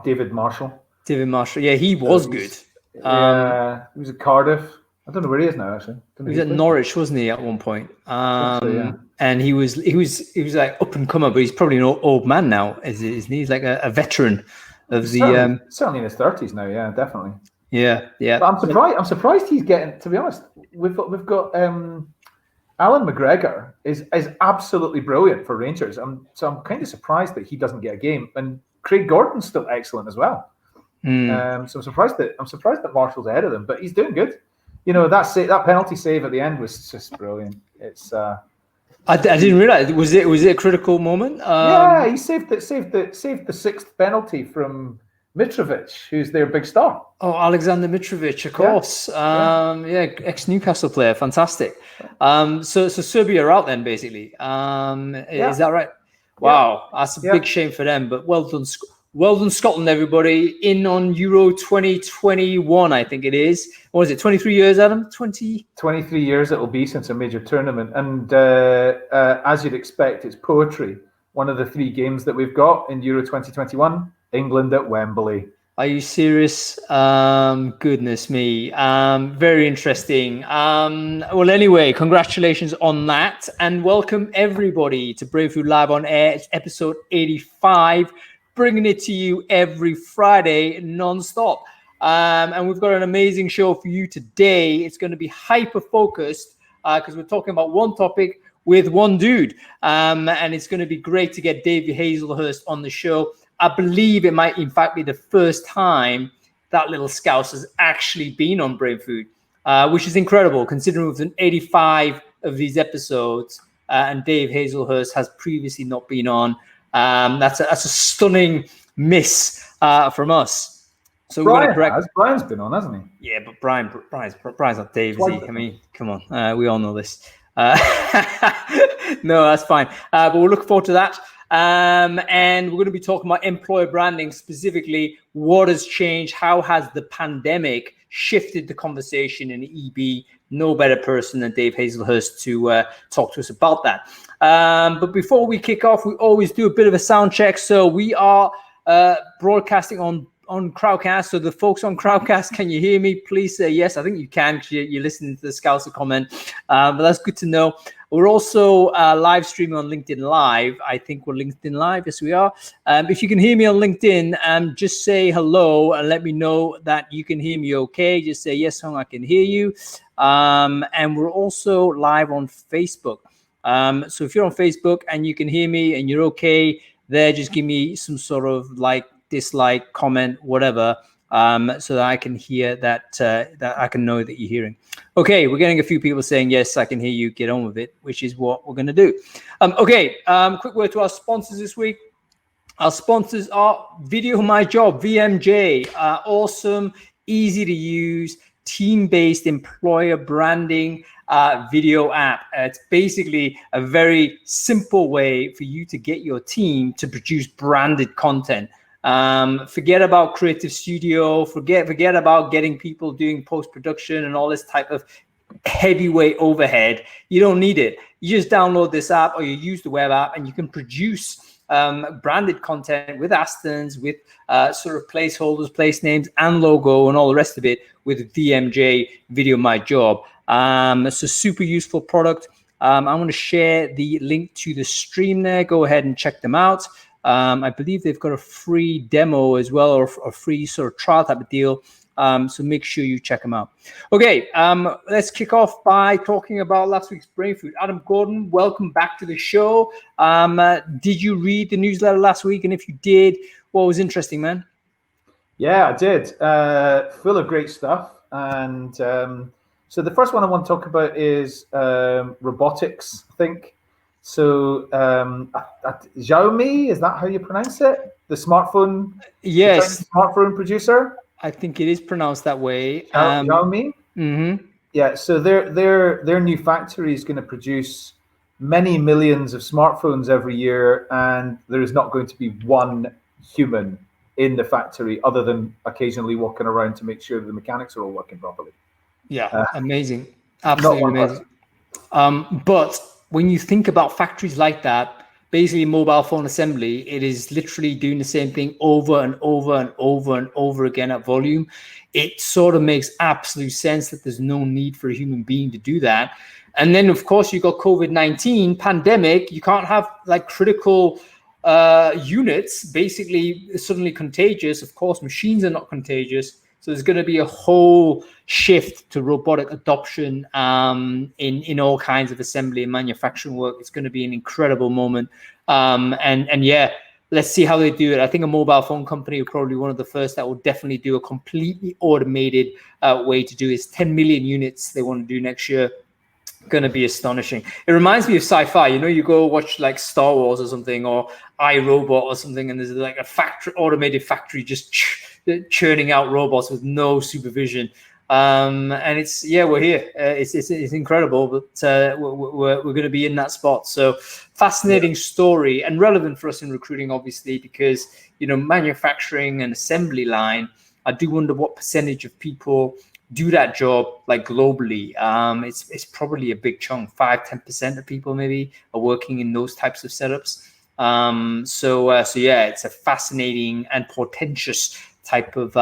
David Marshall. David Marshall, yeah, he was good. He was at Cardiff. I don't know where he is now. Actually, he was at Norwich, wasn't he, at one point? Yeah. And he was like up and comer, but he's probably an old man now, isn't he? He's like a veteran of certainly in his 30s now. Yeah, definitely. Yeah. But I'm surprised he's getting. To be honest, we've got Alan McGregor is absolutely brilliant for Rangers. So I'm kind of surprised that he doesn't get a game. And Craig Gordon's still excellent as well. So I'm surprised that Marshall's ahead of them, but he's doing good. You know, that penalty save at the end was just brilliant. It's I didn't realize. Was it a critical moment? Yeah, he saved the sixth penalty from Mitrovic, who's their big star. Oh, Alexander Mitrovic, of course. Yeah, ex-Newcastle player, fantastic. So Serbia are out then, basically. Is that right? Wow, that's a big shame for them. But well done, Scotland, everybody. In on Euro 2021, I think it is. What is it? 23 years, Adam? 23 years it will be since a major tournament, and as you'd expect, it's poetry. One of the 3 games that we've got in Euro 2021. England at Wembley. Are you serious? Goodness me. Very interesting. Well, anyway, congratulations on that. And welcome everybody to Brainfood Live on Air. It's episode 85, bringing it to you every Friday non-stop. And we've got an amazing show for you today. It's going to be hyper-focused because we're talking about one topic with one dude. And it's going to be great to get Dave Hazlehurst on the show. I believe it might, in fact, be the first time that little scouse has actually been on Brainfood, which is incredible considering we've done 85 of these episodes, and Dave Hazlehurst has previously not been on. That's a stunning miss from us. So Brian's been on, hasn't he? Yeah, but Brian's not Dave, is he? I mean, come on, we all know this. No, that's fine. But we'll look forward to that. And we're going to be talking about employer branding, specifically what has changed, how has the pandemic shifted the conversation in EB. No better person than Dave Hazlehurst to talk to us about that. But before we kick off, we always do a bit of a sound check. So we are broadcasting on Crowdcast. So the folks on Crowdcast, can you hear me? Please say yes. I think you can because you're listening to the Scouser comment. But that's good to know. We're also live streaming on LinkedIn Live. I think we're LinkedIn Live. Yes, we are. If you can hear me on LinkedIn, just say hello and let me know that you can hear me okay. Just say, yes, Hong, I can hear you. And we're also live on Facebook. So if you're on Facebook and you can hear me and you're okay there, just give me some sort of like dislike, comment, whatever, so that I can hear that I can know that you're hearing. Okay, we're getting a few people saying, yes, I can hear you, get on with it, which is what we're going to do. Quick word to our sponsors this week. Our sponsors are VideoMyJob, VMJ, awesome, easy to use, team-based employer branding video app. It's basically a very simple way for you to get your team to produce branded content. Forget about Creative Studio, forget about getting people doing post-production and all this type of heavyweight overhead. You don't need it. You just download this app or you use the web app and you can produce branded content with Astons, with sort of placeholders, place names and logo and all the rest of it with VMJ, VideoMyJob. It's a super useful product. I'm going to share the link to the stream there. Go ahead and check them out. I believe they've got a free demo as well, or a free sort of trial type of deal. So make sure you check them out. Okay, let's kick off by talking about last week's Brainfood. Adam Gordon, welcome back to the show. Did you read the newsletter last week? And if you did, what was interesting, man? Yeah, I did. Full of great stuff. And so the first one I want to talk about is robotics, I think. So Xiaomi, is that how you pronounce it? The smartphone, yes, smartphone producer. I think it is pronounced that way. Xiaomi. Mm-hmm. Yeah. So their new factory is going to produce many millions of smartphones every year, and there is not going to be one human in the factory other than occasionally walking around to make sure the mechanics are all working properly. Yeah, amazing, absolutely amazing. But when you think about factories like that, basically mobile phone assembly, it is literally doing the same thing over and over and over and over again at volume. It sort of makes absolute sense that there's no need for a human being to do that. And then, of course, you got COVID-19 pandemic. You can't have like critical units basically suddenly contagious. Of course, machines are not contagious. So there's going to be a whole shift to robotic adoption in all kinds of assembly and manufacturing work. It's going to be an incredible moment. And yeah, let's see how they do it. I think a mobile phone company will probably be one of the first that will definitely do a completely automated way to do it. It's 10 million units they want to do next year. Going to be astonishing. It reminds me of sci-fi. You know, you go watch like Star Wars or something, or iRobot or something, and there's like a factory, automated factory just churning out robots with no supervision. And it's, yeah, we're here. It's incredible, but we're going to be in that spot. So fascinating story, and relevant for us in recruiting, obviously, because, you know, manufacturing and assembly line, I do wonder what percentage of people do that job like globally. It's probably a big chunk. 5-10% of people maybe are working in those types of setups. So yeah, it's a fascinating and portentous type of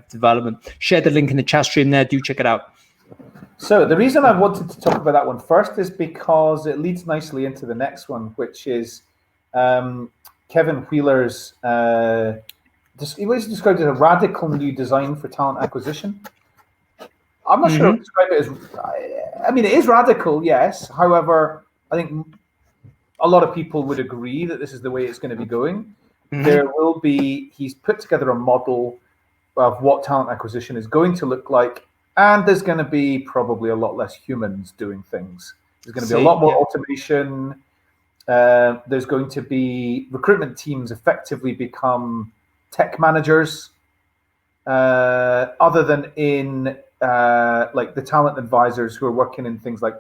development. Share the link in the chat stream there. Do check it out. So the reason I wanted to talk about that one first is because it leads nicely into the next one, which is Kevin Wheeler's. He was described as a radical new design for talent acquisition. I'm not sure I'd describe it as, I mean, it is radical, yes. However, I think a lot of people would agree that this is the way it's going to be going. There will be, he's put together a model of what talent acquisition is going to look like, and there's going to be probably a lot less humans doing things. There's going to be a lot more automation. There's going to be recruitment teams effectively become tech managers, other than in like the talent advisors who are working in things like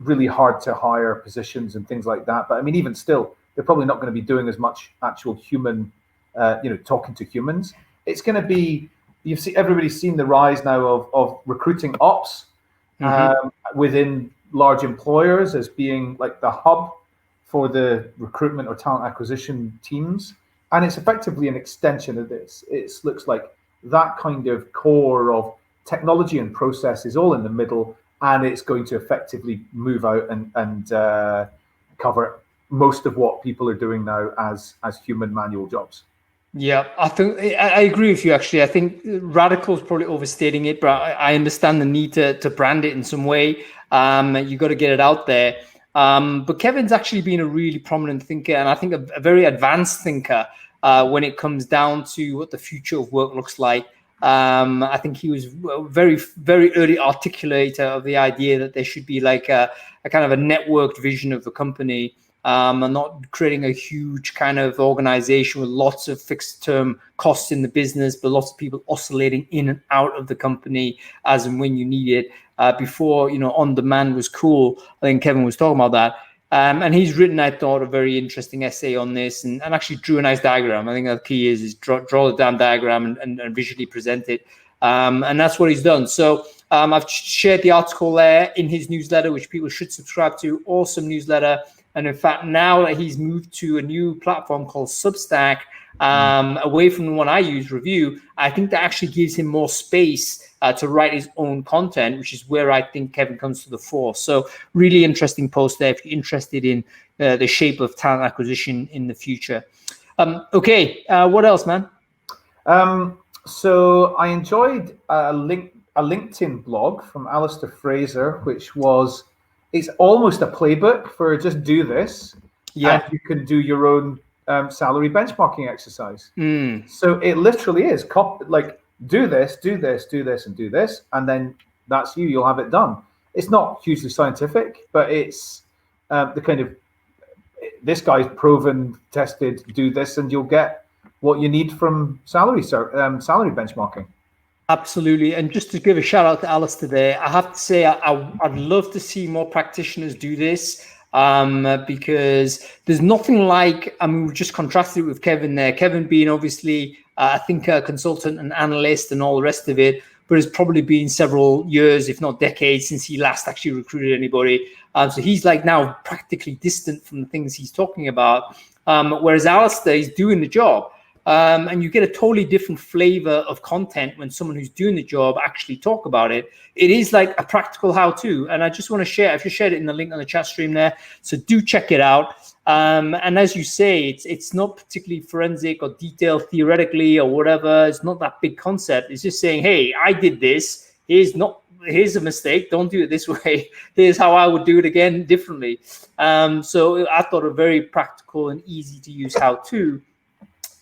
really hard to hire positions and things like that. But I mean, even still, they're probably not going to be doing as much actual human, talking to humans. It's going to be, everybody's seen the rise now of recruiting ops within large employers as being like the hub for the recruitment or talent acquisition teams. And it's effectively an extension of this. It looks like that kind of core of technology and process is all in the middle, and it's going to effectively move out and cover most of what people are doing now as human manual jobs. Yeah, I think I agree with you, actually. I think radical is probably overstating it, but I understand the need to brand it in some way. You got to get it out there. But Kevin's actually been a really prominent thinker, and I think a very advanced thinker when it comes down to what the future of work looks like. I think he was very, very early articulator of the idea that there should be like a kind of a networked vision of the company, and not creating a huge kind of organization with lots of fixed term costs in the business, but lots of people oscillating in and out of the company as and when you need it. Before, on demand was cool. I think Kevin was talking about that. And he's written, I thought, a very interesting essay on this, and actually drew a nice diagram. I think the key is draw the damn diagram and visually present it. And that's what he's done. So I've shared the article there in his newsletter, which people should subscribe to. Awesome newsletter. And in fact, now that he's moved to a new platform called Substack, away from the one I use, Review, I think that actually gives him more space to write his own content, which is where I think Kevin comes to the fore. So really interesting post there if you're interested in the shape of talent acquisition in the future. Okay, what else, man? So I enjoyed a LinkedIn blog from Alistair Fraser, which was, it's almost a playbook for just do this. Yeah, and you can do your own salary benchmarking exercise. So it literally is do this, do this, do this, and do this, and then that's you. You'll have it done. It's not hugely scientific, but it's the kind of, this guy's proven, tested, do this, and you'll get what you need from salary benchmarking. Absolutely. And just to give a shout out to Alistair there, I have to say I'd love to see more practitioners do this, because there's nothing like, we just contrasted it with Kevin there. Kevin being obviously, I think, a consultant and analyst and all the rest of it. but it's probably been several years, if not decades, since he last actually recruited anybody. So he's like now practically distant from the things he's talking about. Whereas Alistair is doing the job. And you get a totally different flavor of content when someone who's doing the job actually talk about it. It is like a practical how-to. And I just want to share, I've just shared it in the link on the chat stream there. So do check it out. And as you say, it's not particularly forensic or detailed theoretically or whatever. It's not that big concept. It's just saying, hey, I did this. Here's a mistake. Don't do it this way. Here's how I would do it again differently. So I thought a very practical and easy to use how-to.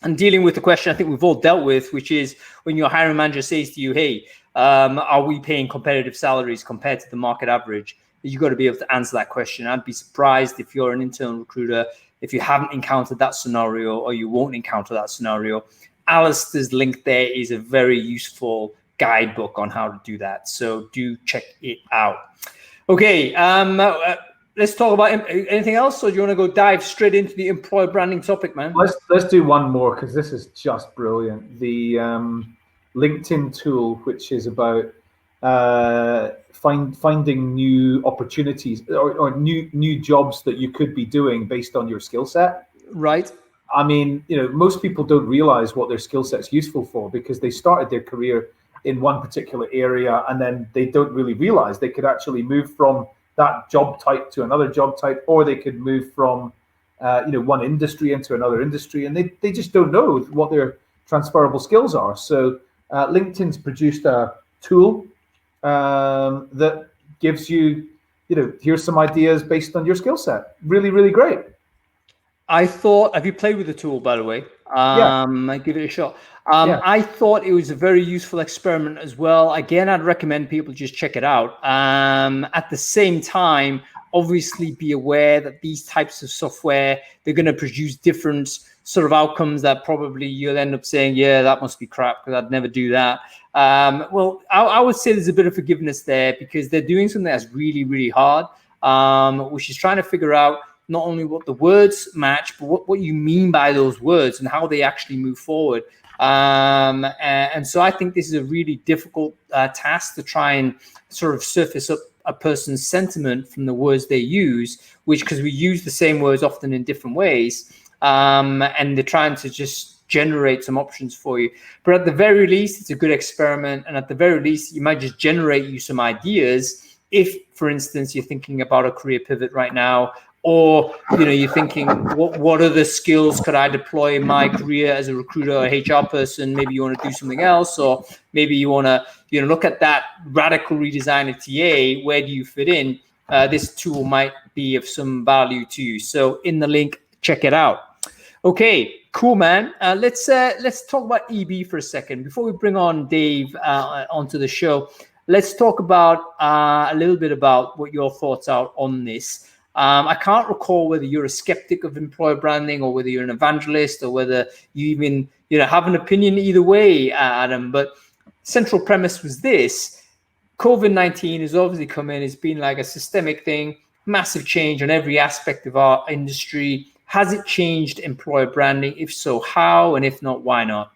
And dealing with the question I think we've all dealt with, which is when your hiring manager says to you, hey, are we paying competitive salaries compared to the market average? You've got to be able to answer that question. I'd be surprised if you're an internal recruiter, if you haven't encountered that scenario or you won't encounter that scenario. Alistair's link there is a very useful guidebook on how to do that. So do check it out. Okay. Let's talk about anything else, or do you want to go dive straight into the employer branding topic, man? Let's do one more because this is just brilliant. The LinkedIn tool, which is about finding new opportunities or new jobs that you could be doing based on your skill set. Right. I mean, most people don't realize what their skill set's useful for because they started their career in one particular area and then they don't really realize they could actually move from that job type to another job type, or they could move from one industry into another industry, and they just don't know what their transferable skills are. So LinkedIn's produced a tool that gives you, here's some ideas based on your skill set. Really, really great. Have you played with the tool, by the way? Yeah. I give it a shot. I thought it was a very useful experiment as well. Again, I'd recommend people just check it out. At the same time, obviously be aware that these types of software, they're going to produce different sort of outcomes that probably you'll end up saying, yeah, that must be crap because I'd never do that. Well, I would say there's a bit of forgiveness there because they're doing something that's really, really hard, which is trying to figure out not only what the words match, but what you mean by those words and how they actually move forward. And so I think this is a really difficult task to try and sort of surface up a person's sentiment from the words they use, which because we use the same words often in different ways, and they're trying to just generate some options for you. But at the very least, it's a good experiment. And at the very least, you might just generate you some ideas. If, for instance, you're thinking about a career pivot right now, or you're thinking, what other skills could I deploy in my career as a recruiter or HR person? Maybe you want to do something else, or maybe you want to look at that radical redesign of TA. Where do you fit in? This tool might be of some value to you. So in the link, check it out. Okay, cool, man. Let's talk about EB for a second before we bring on Dave onto the show. Let's talk about a little bit about what your thoughts are on this. I can't recall whether you're a skeptic of employer branding or whether you're an evangelist or whether you even have an opinion either way, Adam. But central premise was this: COVID-19 has obviously come in. It's been like a systemic thing, massive change on every aspect of our industry. Has it changed employer branding? If so, how? And if not, why not?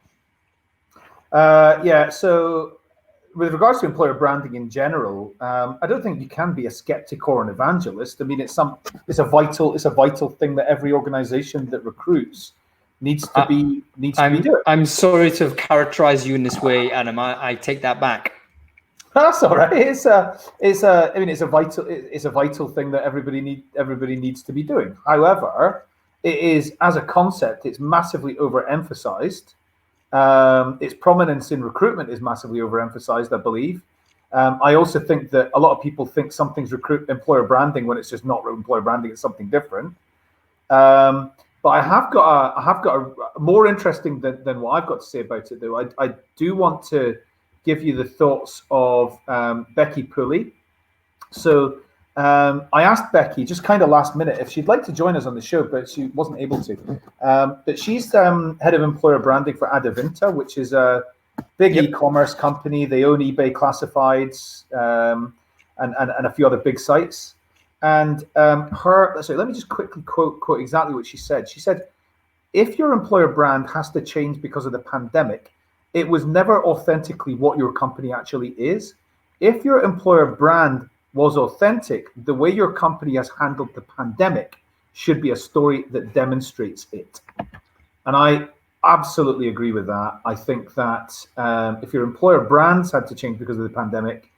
So with regards to employer branding in general, I don't think you can be a skeptic or an evangelist. I mean, it's a vital thing that every organization that recruits needs to be doing. I'm sorry to have characterized you in this way, Adam. I take that back. That's all right. It's a vital thing that everybody needs to be doing. However, it is, as a concept, it's massively overemphasized. Its prominence in recruitment is massively overemphasized, I believe. I also think that a lot of people think something's employer branding when it's just not employer branding; it's something different. But I have got a more interesting than what I've got to say about it, though. I do want to give you the thoughts of Becky Pulley. So I asked Becky just kind of last minute if she'd like to join us on the show, but she wasn't able to. But she's head of employer branding for Adevinta, which is a big e-commerce company. They own eBay Classifieds and a few other big sites. And let me just quickly quote exactly what she said. She said, "If your employer brand has to change because of the pandemic, it was never authentically what your company actually is. If your employer brand was authentic, the way your company has handled the pandemic should be a story that demonstrates it. And I absolutely agree with that. I think that if your employer brands had to change because of the pandemic,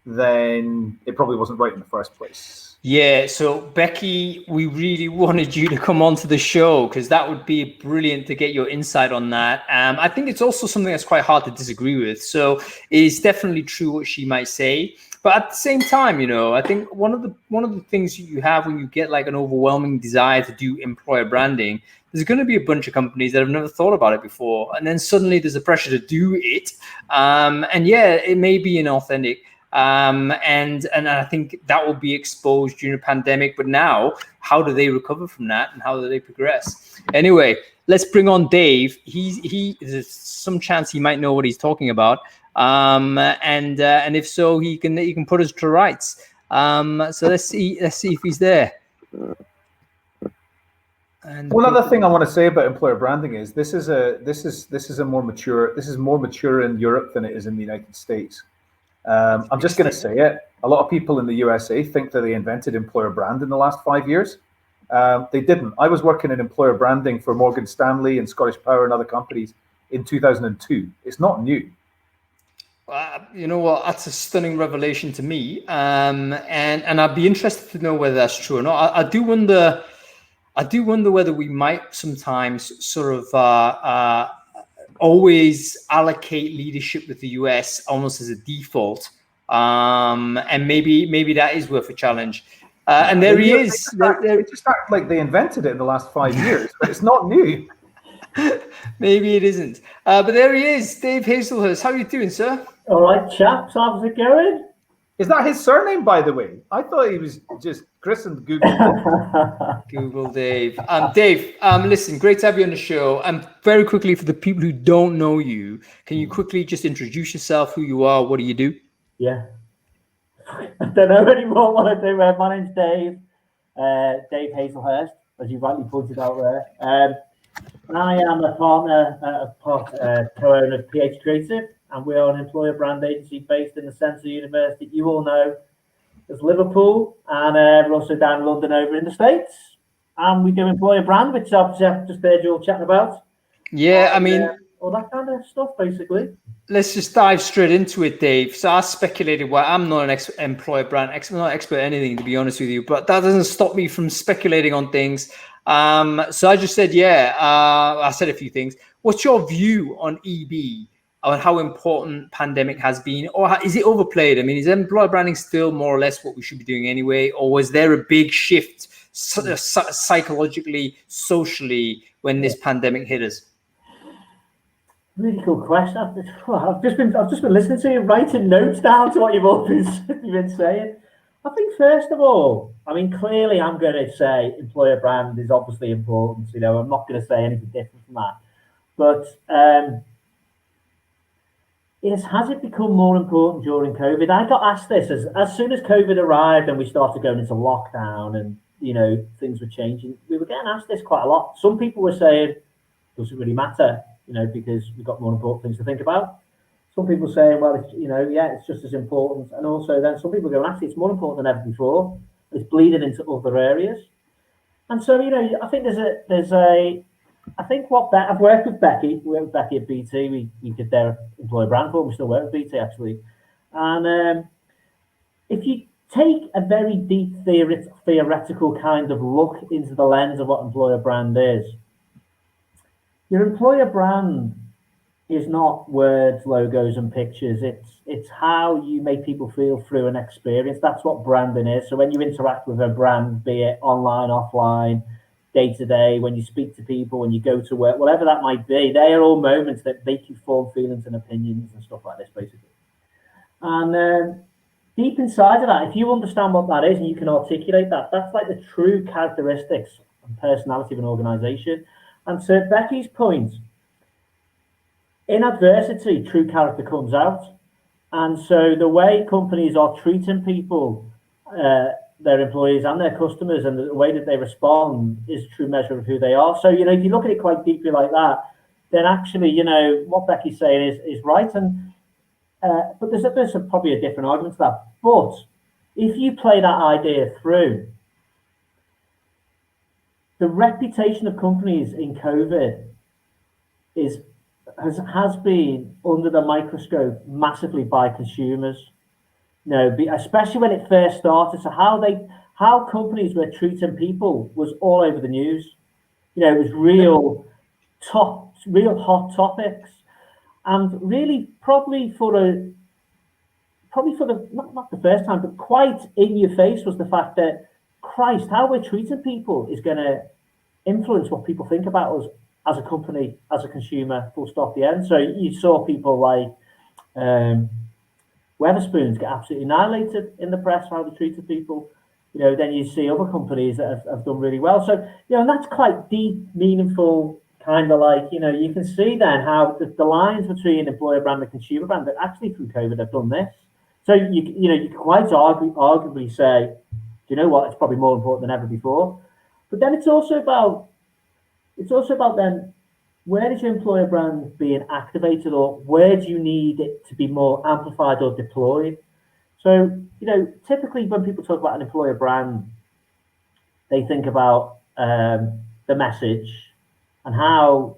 then it probably wasn't right in the first place. Yeah, so Becky, we really wanted you to come onto the show because that would be brilliant to get your insight on that. I think it's also something that's quite hard to disagree with. So it's definitely true what she might say, but at the same time, I think one of the things you have when you get like an overwhelming desire to do employer branding, there's going to be a bunch of companies that have never thought about it before, and then suddenly there's a pressure to do it, and yeah, it may be inauthentic. And I think that will be exposed during the pandemic. But now, how do they recover from that, and how do they progress? Anyway, let's bring on Dave. There's some chance he might know what he's talking about. And if so, he can put us to rights. So let's see if he's there. And one other thing I want to say about employer branding is this is more mature in Europe than it is in the United States. I'm just going to say it. A lot of people in the USA think that they invented employer brand in the last 5 years. They didn't. I was working in employer branding for Morgan Stanley and Scottish Power and other companies in 2002. It's not new. You know what? That's a stunning revelation to me. And I'd be interested to know whether that's true or not. I do wonder whether we might sometimes sort of always allocate leadership with the US almost as a default, and maybe that is worth a challenge. And there he is. They just act like they invented it in the last 5 years, but it's not new. Maybe it isn't. But there he is, Dave Hazlehurst. How are you doing, sir? All right, chaps. How's it going? Is that his surname, by the way? I thought he was just christened Google Dave. Google Dave. Dave, listen, great to have you on the show. Very quickly, for the people who don't know you, can you quickly just introduce yourself, who you are, what do you do? Yeah. I don't know anymore what I do. My name's Dave. Dave Hazlehurst, as you rightly pointed out there. And I am a partner, co-owner of PH Creative, and we are an employer brand agency based in the centre of the university you all know as Liverpool, and we're also down in London over in the States. And we do employer brand, which I've just heard you all chatting about. Yeah, I mean, all that kind of stuff, basically. Let's just dive straight into it, Dave. So I speculated, well, I'm not an employer brand expert, I'm not expert at anything, to be honest with you, but that doesn't stop me from speculating on things. So I just said, I said a few things. What's your view on EB, on how important pandemic has been, or is it overplayed? I mean, is employer branding still more or less what we should be doing anyway, or was there a big shift psychologically, socially, when this pandemic hit us? Really cool question. I've just been listening to you, writing notes down to what you've all been saying. I think first of all, I mean, clearly I'm going to say employer brand is obviously important. I'm not going to say anything different from that. But has it become more important during COVID? I got asked this as soon as COVID arrived and we started going into lockdown and, things were changing. We were getting asked this quite a lot. Some people were saying, does it really matter? Because we've got more important things to think about. Some people saying, well, it's just as important. And also then some people going, actually, it's more important than ever before. It's bleeding into other areas. And so, I think I think I've worked with Becky. We worked with Becky at BT. We did their employer brand for them. We still work with BT, actually. And if you take a very deep theoretical kind of look into the lens of what employer brand is, your employer brand is not words, logos, and pictures. It's how you make people feel through an experience. That's what branding is. So when you interact with a brand, be it online, offline, day to day, when you speak to people, when you go to work, whatever that might be, they are all moments that make you form feelings and opinions and stuff like this, basically. And deep inside of that, if you understand what that is and you can articulate that, that's like the true characteristics and personality of an organization. And to Becky's point, in adversity, true character comes out. And so the way companies are treating people, their employees and their customers, and the way that they respond is a true measure of who they are. So, if you look at it quite deeply like that, then actually, you know, what Becky's saying is right. And but there's probably a different argument to that. But if you play that idea through, the reputation of companies in COVID has been under the microscope massively by consumers. You know, especially when it first started. So how companies were treating people was all over the news. You know, it was real hot topics, and really probably for the not the first time, but quite in your face was the fact that Christ, how we're treating people is going to influence what people think about us as a company, as a consumer, full stop, the end. So you saw people like Wetherspoons get absolutely annihilated in the press for how they treated people. You know, then you see other companies that have done really well. So, you know, and that's quite deep, meaningful, kind of like, you know, you can see then how the lines between employer brand and consumer brand that actually through COVID have done this. So, you know, you can quite arguably say, you know what, it's probably more important than ever before. But then it's also about then, where is your employer brand being activated, or where do you need it to be more amplified or deployed? So, you know, typically when people talk about an employer brand, they think about the message and how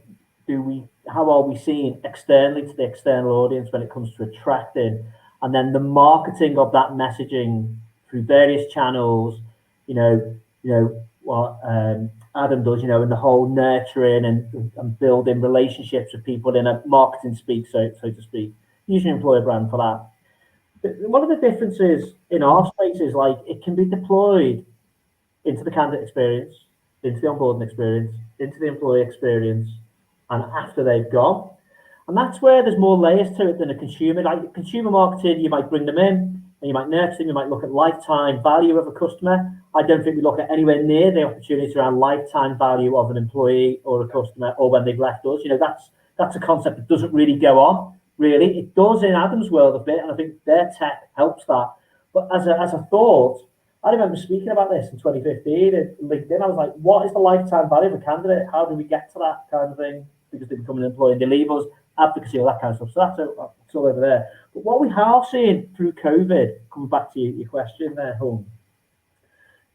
are we seen externally to the external audience when it comes to attracting, and then the marketing of that messaging through various channels. You know what Adam does, you know, in the whole nurturing and building relationships with people in a marketing speak, so to speak, using employer brand for that. But one of the differences in our space is like it can be deployed into the candidate experience, into the onboarding experience, into the employee experience, and after they've gone. And that's where there's more layers to it than a consumer. Like consumer marketing, you might bring them in and you might nurture them, you might look at lifetime value of a customer. I don't think we look at anywhere near the opportunities around lifetime value of an employee or a customer, or when they've left us. You know, that's a concept that doesn't really go on, really. It does in Adam's world a bit, and I think their tech helps that. But as a thought, I remember speaking about this in 2015 at LinkedIn. I was like, what is the lifetime value of a candidate? How do we get to that kind of thing? Because they become an employee and they leave us, advocacy, all that kind of stuff. So it's all over there. But what we have seen through COVID, coming back to your question there, Hung,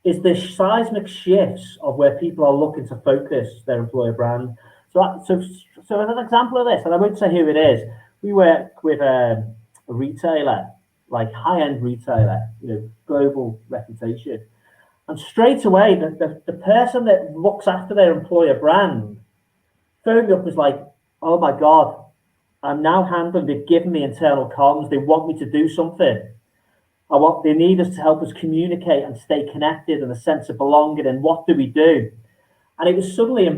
is the seismic shifts of where people are looking to focus their employer brand. So as an example of this, and I won't say who it is, we work with a retailer, like high-end retailer, you know, global reputation. And straight away, the person that looks after their employer brand phoned me up, was like, oh my God, I'm now handling, they've given me internal comms, they want me to do something. They need us to help us communicate and stay connected and a sense of belonging, and what do we do? And it was suddenly,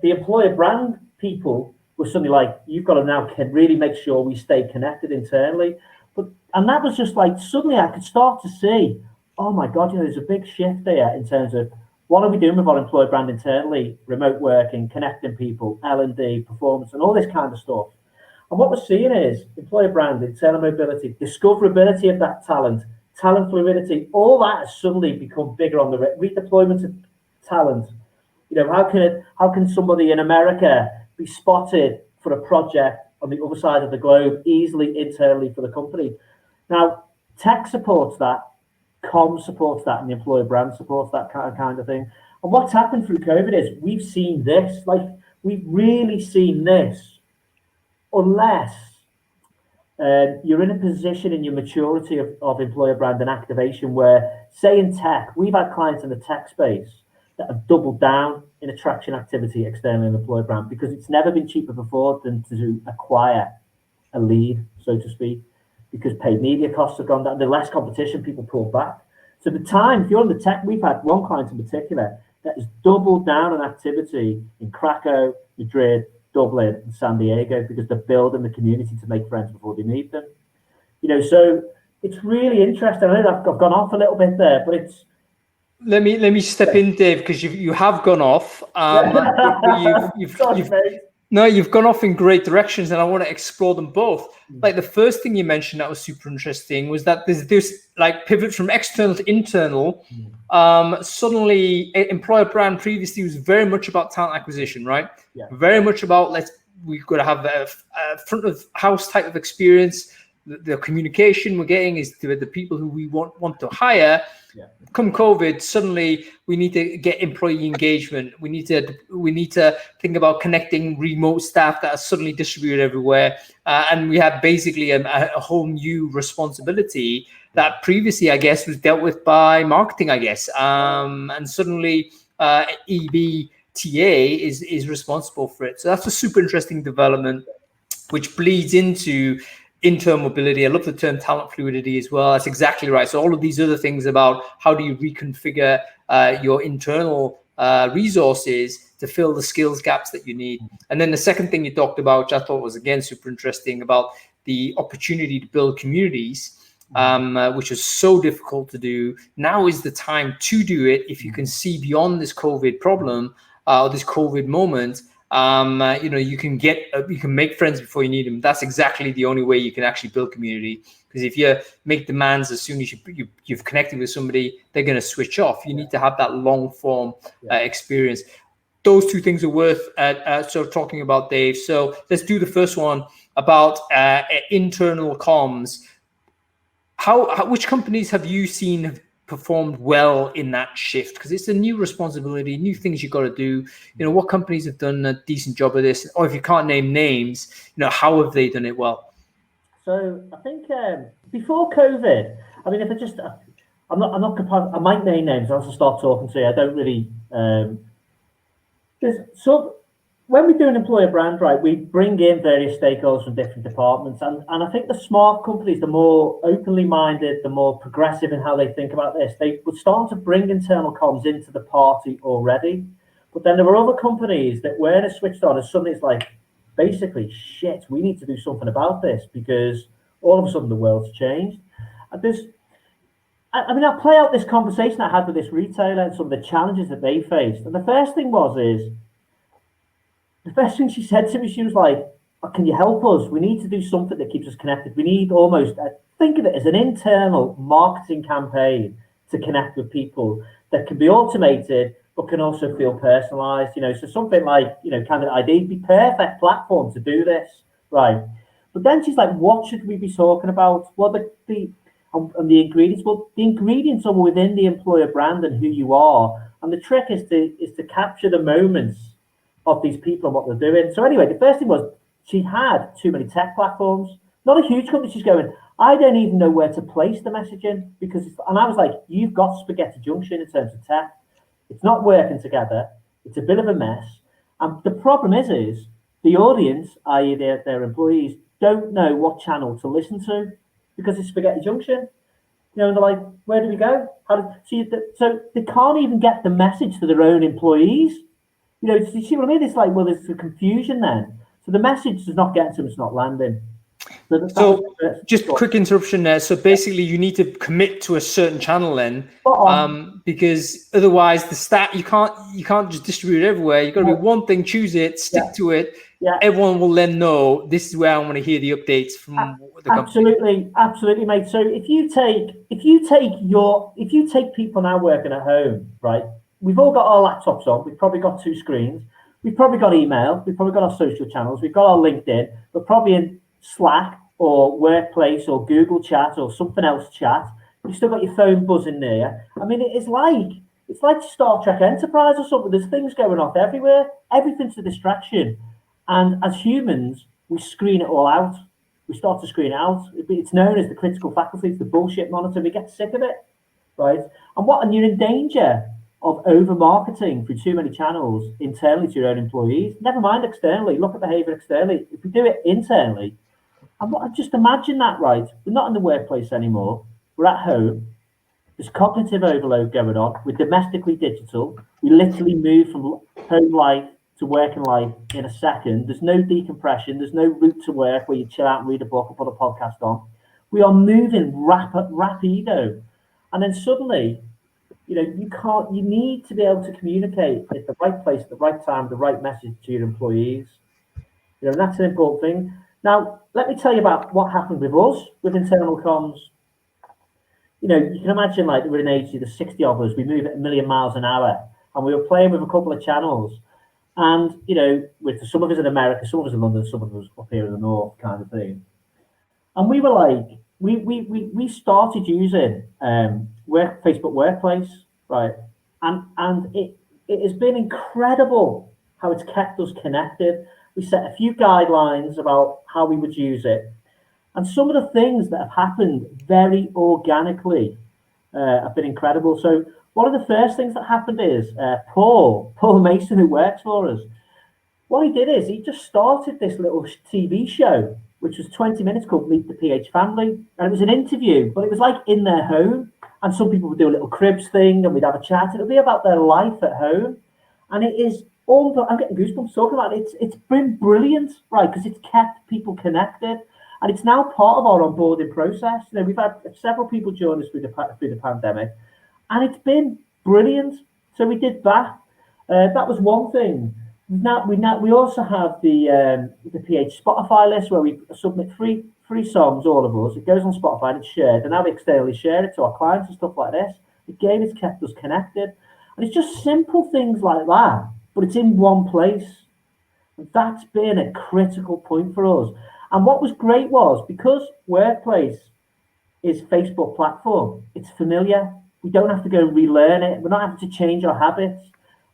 the employer brand people were suddenly like, you've got to now really make sure we stay connected internally. And that was just like, suddenly I could start to see, oh my God, you know, there's a big shift there in terms of what are we doing with our employer brand internally, remote working, connecting people, L&D, performance, and all this kind of stuff. And what we're seeing is employer brand, internal mobility, discoverability of that talent fluidity, all that has suddenly become bigger on the redeployment of talent. You know, how can somebody in America be spotted for a project on the other side of the globe easily internally for the company? Now, tech supports that, comms supports that, and the employer brand supports that kind of thing. And what's happened through COVID is we've seen this, like we've really seen this, unless you're in a position in your maturity of employer brand and activation where, say in tech, we've had clients in the tech space that have doubled down in attraction activity externally in employer brand, because it's never been cheaper before than to acquire a lead, so to speak, because paid media costs have gone down, the less competition, people pull back. So the time, if you're in the tech, we've had one client in particular that has doubled down on activity in Krakow, Madrid, Dublin, and San Diego, because they're building the community to make friends before they meet them. You know, so it's really interesting. I know I've gone off a little bit there, but it's. Let me step in, Dave, because you have gone off. You've gone off in great directions, and I want to explore them both. Like the first thing you mentioned that was super interesting was that there's this like pivot from external to internal. Suddenly, employer brand previously was very much about talent acquisition, right? Yeah. Very much about let's we've got to have a front of house type of experience. The communication we're getting is to the people who we want to hire. Yeah. Come COVID, suddenly we need to get employee engagement. We need to think about connecting remote staff that are suddenly distributed everywhere, and we have basically a whole new responsibility that previously, I guess, was dealt with by marketing, I guess, and suddenly EBTA is responsible for it. So that's a super interesting development, which bleeds into internal mobility. I love the term talent fluidity as well. That's exactly right. So all of these other things about how do you reconfigure your internal resources to fill the skills gaps that you need. And then the second thing you talked about, which I thought was again super interesting, about the opportunity to build communities, which is so difficult to do. Now is the time to do it if you can see beyond this COVID problem or this COVID moment. You can make friends before you need them. That's exactly the only way you can actually build community. Because if you make demands as soon as you've connected with somebody, they're going to switch off. You need to have that long form experience. Those two things are worth sort of talking about, Dave. So let's do the first one about internal comms. Which companies have you seen have performed well in that shift? Because it's a new responsibility, new things you've got to do. What companies have done a decent job of this? Or if you can't name names, how have they done it well? So I think before COVID, I mean, I might name names. I'll start talking to you. I don't really. When we do an employer brand, right, we bring in various stakeholders from different departments. And I think the smart companies, the more openly minded, the more progressive in how they think about this, they would start to bring internal comms into the party already. But then there were other companies that when it switched on, and suddenly it's like, basically, shit, we need to do something about this because all of a sudden the world's changed. And I'll play out this conversation I had with this retailer and some of the challenges that they faced. And the first thing she said to me, she was like, can you help us? We need to do something that keeps us connected. We need almost, think of it as an internal marketing campaign to connect with people that can be automated, but can also feel personalized. So something like, Candidate ID would be perfect platform to do this, right? But then she's like, what should we be talking about? Well, the ingredients. Well, the ingredients are within the employer brand and who you are. And the trick is to capture the moments of these people and what they're doing. So anyway, the first thing was she had too many tech platforms. Not a huge company. She's going, I don't even know where to place the messaging and I was like, you've got spaghetti junction in terms of tech. It's not working together. It's a bit of a mess. And the problem is the audience, i.e. their employees, don't know what channel to listen to because it's spaghetti junction. And they're like, where do we go? So they can't even get the message to their own employees. You see what I mean? It's like, well, there's a confusion then. So the message does not get to them, it's not landing. So just quick interruption there. So basically you need to commit to a certain channel then, because otherwise you can't just distribute it everywhere. You've got to be one thing, choose it, stick to it. Yeah. Everyone will then know this is where I want to hear the updates from the company. Absolutely, mate. So if you take people now working at home, right? We've all got our laptops on. We've probably got 2 screens. We've probably got email. We've probably got our social channels. We've got our LinkedIn. We're probably in Slack or Workplace or Google Chat or something else chat. You've still got your phone buzzing there. I mean, it's like Star Trek Enterprise or something. There's things going off everywhere. Everything's a distraction. And as humans, we screen it all out. We start to screen it out. It's known as the critical faculty. It's the bullshit monitor. We get sick of it, right? And you're in danger of over-marketing through too many channels internally to your own employees. Never mind externally. Look at behavior externally. If we do it internally, and just imagine that, right? We're not in the workplace anymore. We're at home. There's cognitive overload going on. We're domestically digital. We literally move from home life to working life in a second. There's no decompression. There's no route to work where you chill out and read a book or put a podcast on. We are moving rapido. And then suddenly, you need to be able to communicate at the right place, at the right time, the right message to your employees. And that's an important thing. Now, let me tell you about what happened with us, with internal comms. You can imagine like we're an agency, there's 60 of us, we move at 1 million miles an hour, and we were playing with a couple of channels. And, you know, with some of us in America, some of us in London, some of us up here in the north kind of thing. And we were like, we started using Facebook Workplace, right? And it has been incredible how it's kept us connected. We set a few guidelines about how we would use it. And some of the things that have happened very organically have been incredible. So one of the first things that happened is Paul Mason, who works for us, what he did is he just started this little TV show, which was 20 minutes, called Meet the PH Family. And it was an interview, but it was like in their home. And some people would do a little cribs thing and we'd have a chat. It'll be about their life at home. And it is all, I'm getting goosebumps talking about it. It's been brilliant, right? Because it's kept people connected. And it's now part of our onboarding process. You know, we've had several people join us through the pandemic. And it's been brilliant. So we did that. That was one thing. We also have the PH Spotify list where we submit free songs, all of us. It goes on Spotify and it's shared, and now we externally share it to our clients and stuff like this. Again, it's kept us connected, and it's just simple things like that, but it's in one place. And that's been a critical point for us. And what was great was, because Workplace is Facebook platform, it's familiar. We don't have to go and relearn it. We're not having to change our habits.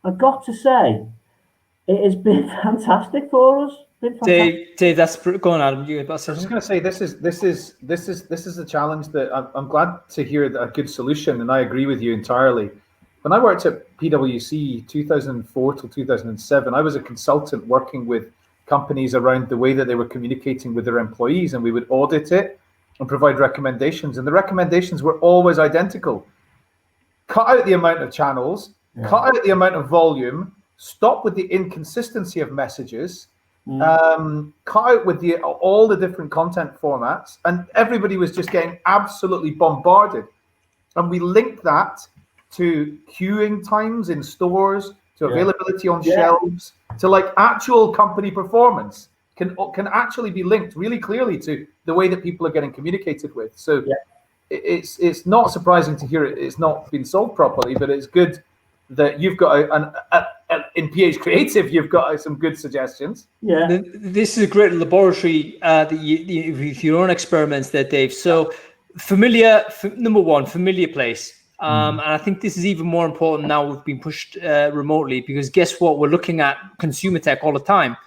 I've got to say, it has been fantastic for us. Dave, that's going on. I was just going to say this is a challenge that I'm glad to hear a good solution, and I agree with you entirely. When I worked at PwC 2004 till 2007, I was a consultant working with companies around the way that they were communicating with their employees, and we would audit it and provide recommendations. And the recommendations were always identical: cut out the amount of channels, cut out the amount of volume. Stop with the inconsistency of messages, cut out with all the different content formats, and everybody was just getting absolutely bombarded. And we linked that to queuing times in stores, to availability on shelves, to like actual company performance can actually be linked really clearly to the way that people are getting communicated with. So it's not surprising to hear it's not been solved properly, but it's good that you've got in PH Creative, you've got some good suggestions. Yeah, this is a great laboratory that you with your own experiments there, Dave. So number one, familiar place. And I think this is even more important now we've been pushed remotely, because guess what? We're looking at consumer tech all the time.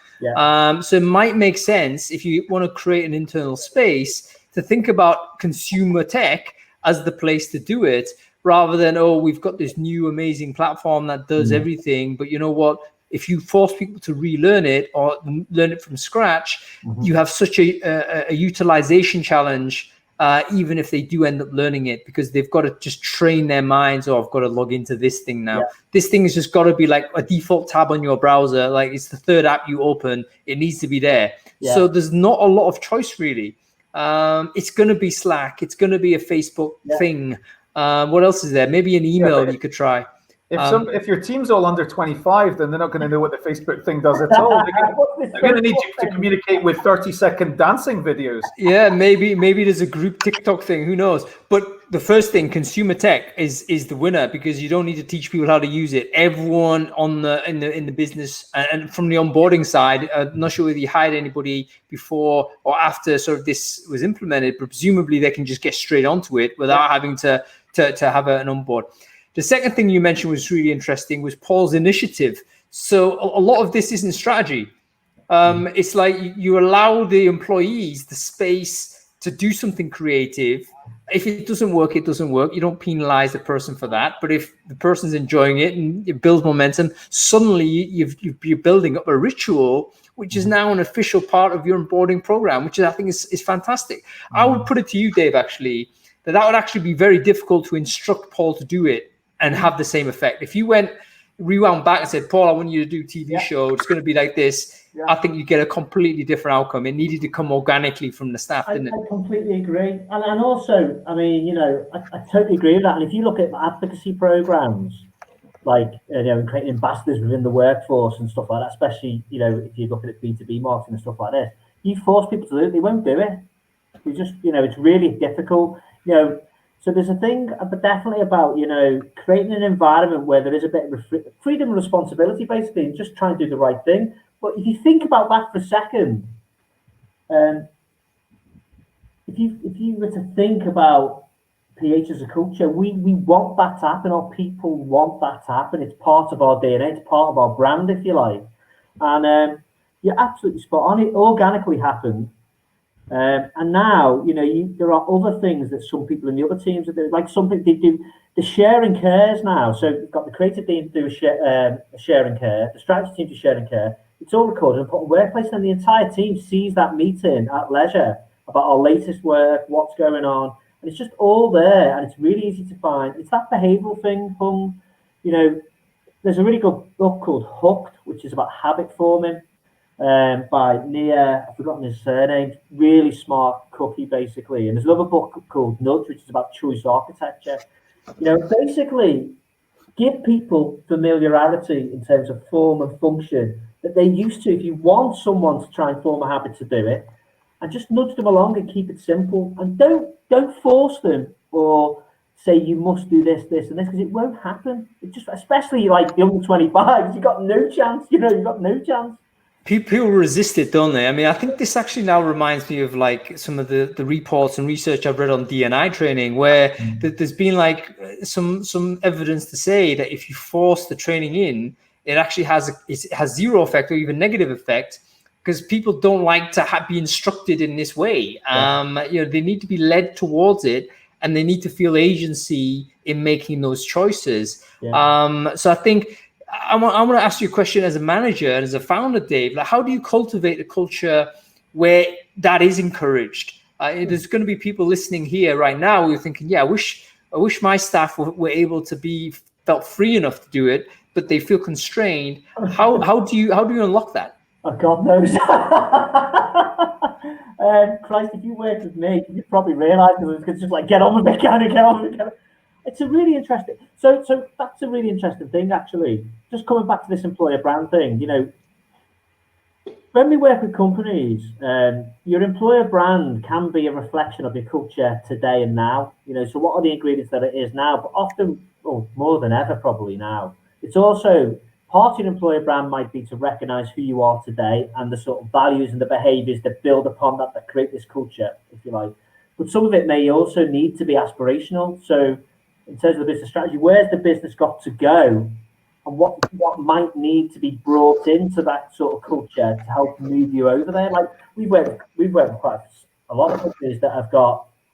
So it might make sense, if you want to create an internal space, to think about consumer tech as the place to do it, rather than, oh, we've got this new amazing platform that does everything. But you know what? If you force people to relearn it or learn it from scratch, you have such a utilization challenge, even if they do end up learning it, because they've got to just train their minds. Oh, I've got to log into this thing now. This thing has just got to be like a default tab on your browser. Like it's the third app you open. It needs to be there. So there's not a lot of choice, really. It's going to be Slack. It's going to be a Facebook thing. What else is there? Maybe an email you could try. If your team's all under 25, then they're not going to know what the Facebook thing does at all. They're going to need you to communicate with 30-second dancing videos. Yeah, maybe there's a group TikTok thing. Who knows? But the first thing, consumer tech is the winner, because you don't need to teach people how to use it. Everyone in the business and from the onboarding side, I'm not sure whether you hired anybody before or after sort of this was implemented, but presumably they can just get straight onto it without having to have an onboard. The second thing you mentioned was really interesting, was Paul's initiative. So a lot of this isn't strategy. It's like you allow the employees the space to do something creative. If it doesn't work, it doesn't work. You don't penalize the person for that. But if the person's enjoying it and it builds momentum, suddenly you're building up a ritual, which is now an official part of your onboarding program, which I think is fantastic. I would put it to you, Dave, actually, that would actually be very difficult to instruct Paul to do it and have the same effect. If you rewound back and said, Paul, I want you to do a TV show, it's going to be like this, I think you get a completely different outcome. It needed to come organically from the staff, didn't it? I completely agree. And also, I mean, you know, I totally agree with that. And if you look at advocacy programs, like, you know, creating ambassadors within the workforce and stuff like that, especially, you know, if you're looking at B2B marketing and stuff like this, you force people to do it, they won't do it. We just, you know, it's really difficult. You know, So there's a thing, but definitely about, creating an environment where there is a bit of freedom and responsibility, basically, and just try and do the right thing. But if you think about that for a second, if you were to think about PH as a culture, we want that to happen. Our people want that to happen. It's part of our DNA. It's part of our brand, if you like. And you're absolutely spot on. It organically happened. And now, there are other things that some people in the other teams are doing. Like something they do, the share and cares now. So you've got the creative team to do a share and care, the strategy team to share and care. It's all recorded and put on Workplace, and the entire team sees that meeting at leisure about our latest work, what's going on. And it's just all there, and it's really easy to find. It's that behavioural thing from, there's a really good book called Hooked, which is about habit forming. By Nia, I've forgotten his surname, really smart cookie, basically. And there's another book called Nudge, which is about choice architecture. Basically, give people familiarity in terms of form and function that they're used to. If you want someone to try and form a habit to do it, and just nudge them along and keep it simple. And don't force them or say you must do this, and this, because it won't happen. It just, especially like the under 25s, you've got no chance. You've got no chance. People resist it, don't they? I mean, I think this actually now reminds me of like some of the reports and research I've read on D&I training, where there's been like some evidence to say that if you force the training in, it actually has zero effect or even negative effect, because people don't like to be instructed in this way. They need to be led towards it, and they need to feel agency in making those choices. So I think I want to ask you a question as a manager and as a founder, Dave. Like, how do you cultivate a culture where that is encouraged? There's going to be people listening here right now who are thinking, "Yeah, I wish my staff were able to felt free enough to do it, but they feel constrained." How do you unlock that? Oh, God knows. Christ, if you worked with me, you'd probably realise it's just like get on with it, get on with it. It's a really interesting. So that's a really interesting thing, actually. Just coming back to this employer brand thing, when we work with companies, your employer brand can be a reflection of your culture today and now. So what are the ingredients that it is now? But often, more than ever, probably now, it's also part of your employer brand might be to recognise who you are today and the sort of values and the behaviours that build upon that create this culture, if you like. But some of it may also need to be aspirational. So in terms of the business strategy, where's the business got to go, and what might need to be brought into that sort of culture to help move you over there? Like we've worked with quite a lot of companies that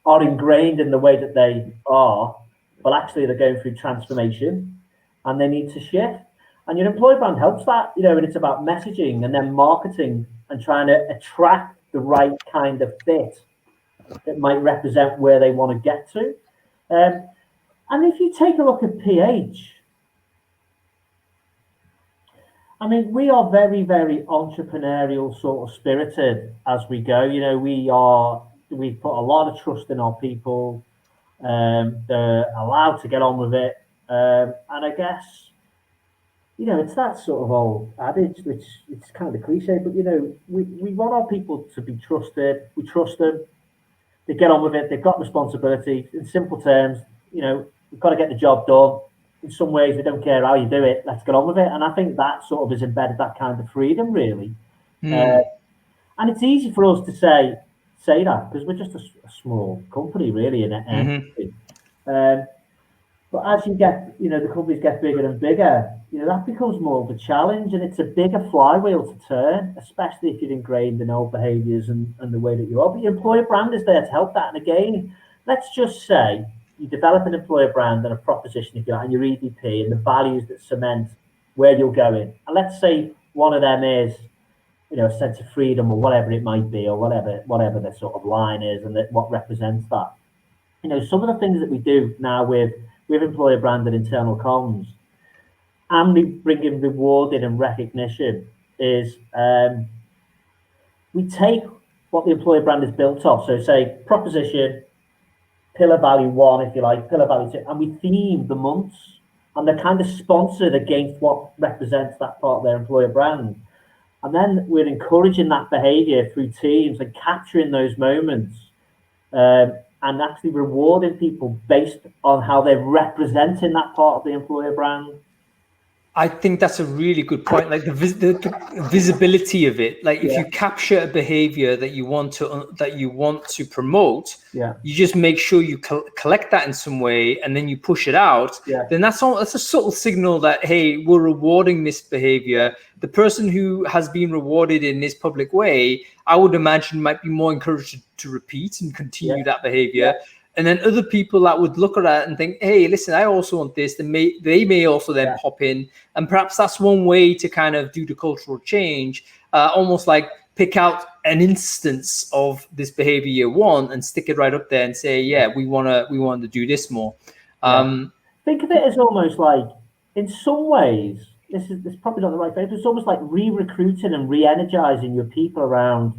are ingrained in the way that they are, but actually they're going through transformation and they need to shift. And your employer brand helps that, and it's about messaging and then marketing and trying to attract the right kind of fit that might represent where they want to get to. And if you take a look at PH, I mean, we are very, very entrepreneurial sort of spirited as we go. We've put a lot of trust in our people. They're allowed to get on with it. And I guess, it's that sort of old adage, which it's kind of cliche, but, we want our people to be trusted. We trust them. They get on with it. They've got responsibility. In simple terms, we've got to get the job done. In some ways, we don't care how you do it. Let's get on with it. And I think that sort of has embedded that kind of freedom, really. And it's easy for us to say that because we're just a small company, really, in it. But as you get, the companies get bigger and bigger, that becomes more of a challenge, and it's a bigger flywheel to turn, especially if you're ingrained in old behaviours and the way that you are. But your employer brand is there to help that. And again, let's just say you develop an employer brand and a proposition, if you like, and your EVP and the values that cement where you're going. And let's say one of them is, a sense of freedom or whatever it might be, or whatever the sort of line is, and what represents that. Some of the things that we do now with employer brand and internal comms, and we bring in rewarding and recognition, is we take what the employer brand is built off. So say proposition, pillar value 1, if you like, pillar value 2, and we theme the months, and they're kind of sponsored against what represents that part of their employer brand. And then we're encouraging that behavior through teams and capturing those moments and actually rewarding people based on how they're representing that part of the employer brand? I think that's a really good point. Like the visibility of it. Like if you capture a behavior that you want to promote, you just make sure you collect that in some way, and then you push it out. Then that's a subtle signal that, hey, we're rewarding this behavior. The person who has been rewarded in this public way, I would imagine, might be more encouraged to repeat and continue that behavior. And then other people that would look at that and think, hey, listen, I also want this. They may also then pop in. And perhaps that's one way to kind of do the cultural change, almost like pick out an instance of this behavior you want and stick it right up there and say, yeah, we want to do this more. Think of it as almost like, in some ways, this is probably not the right phrase, but it's almost like re-recruiting and re-energizing your people around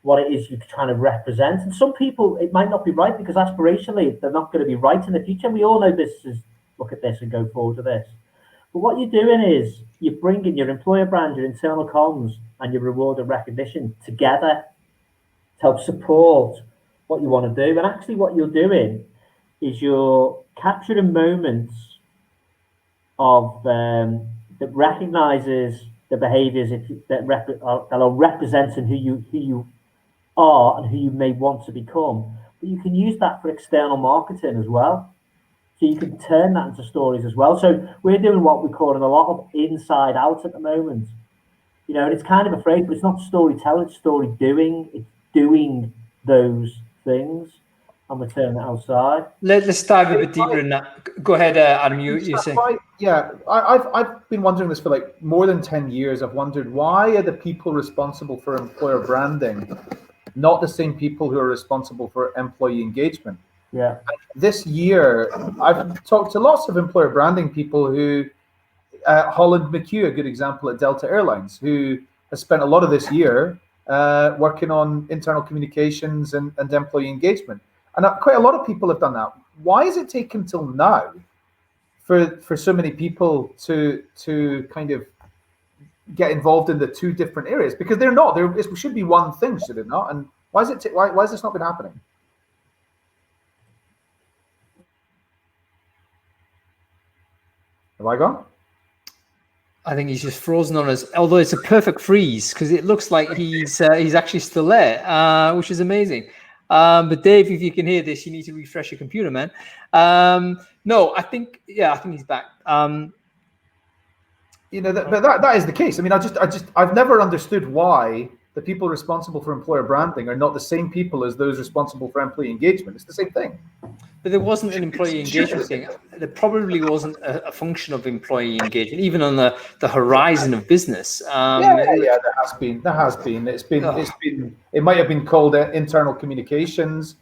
what it is you're trying to represent. And some people, it might not be right because aspirationally they're not going to be right in the future. And we all know businesses look at this and go forward to this. But what you're doing is you're bringing your employer brand, your internal comms, and your reward and recognition together to help support what you want to do. And actually what you're doing is you're capturing moments of that recognizes the behaviors that are representing who you are and who you may want to become. But you can use that for external marketing as well. So you can turn that into stories as well. So we're doing what we call in a lot of inside out at the moment. You know, and it's kind of a phrase, but it's not storytelling, it's story doing. It's doing those things, and we're turning it outside. Let's dive a bit deeper in that. Go ahead, Adam. You say. Yeah, I've been wondering this for like more than 10 years. I've wondered, why are the people responsible for employer branding not the same people who are responsible for employee engagement? Yeah. This year, I've talked to lots of employer branding people who, Holland McHugh, a good example at Delta Airlines, who has spent a lot of this year working on internal communications and employee engagement. And quite a lot of people have done that. Why has it taken till now for so many people to kind of get involved in the two different areas? Because they're not. It should be one thing, should it not? And why has this not been happening? Have I gone? I think he's just frozen on us. Although it's a perfect freeze because it looks like he's actually still there, which is amazing. But Dave, if you can hear this, you need to refresh your computer, man. No, I think he's back. You know, but that is the case. I mean, I've never understood why the people responsible for employer branding are not the same people as those responsible for employee engagement. It's the same thing. But there wasn't an employee engagement thing. There probably wasn't a function of employee engagement, even on the horizon of business. There has been. It might have been called internal communications.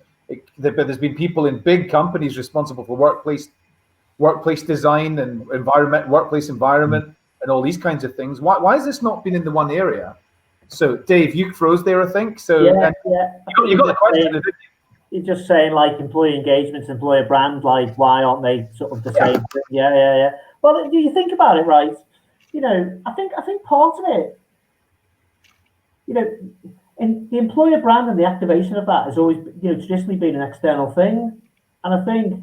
But there's been people in big companies responsible for workplace design and workplace environment, and all these kinds of things. Why has this not been in the one area? So, Dave, you froze there, I think. So, you got the question, didn't you? You're just saying, like, employee engagements, employer brand, like, why aren't they sort of the same thing? Yeah. Well, do you think about it, right? You know, I think part of it, you know, in the employer brand and the activation of that has always, you know, traditionally been an external thing. And I think,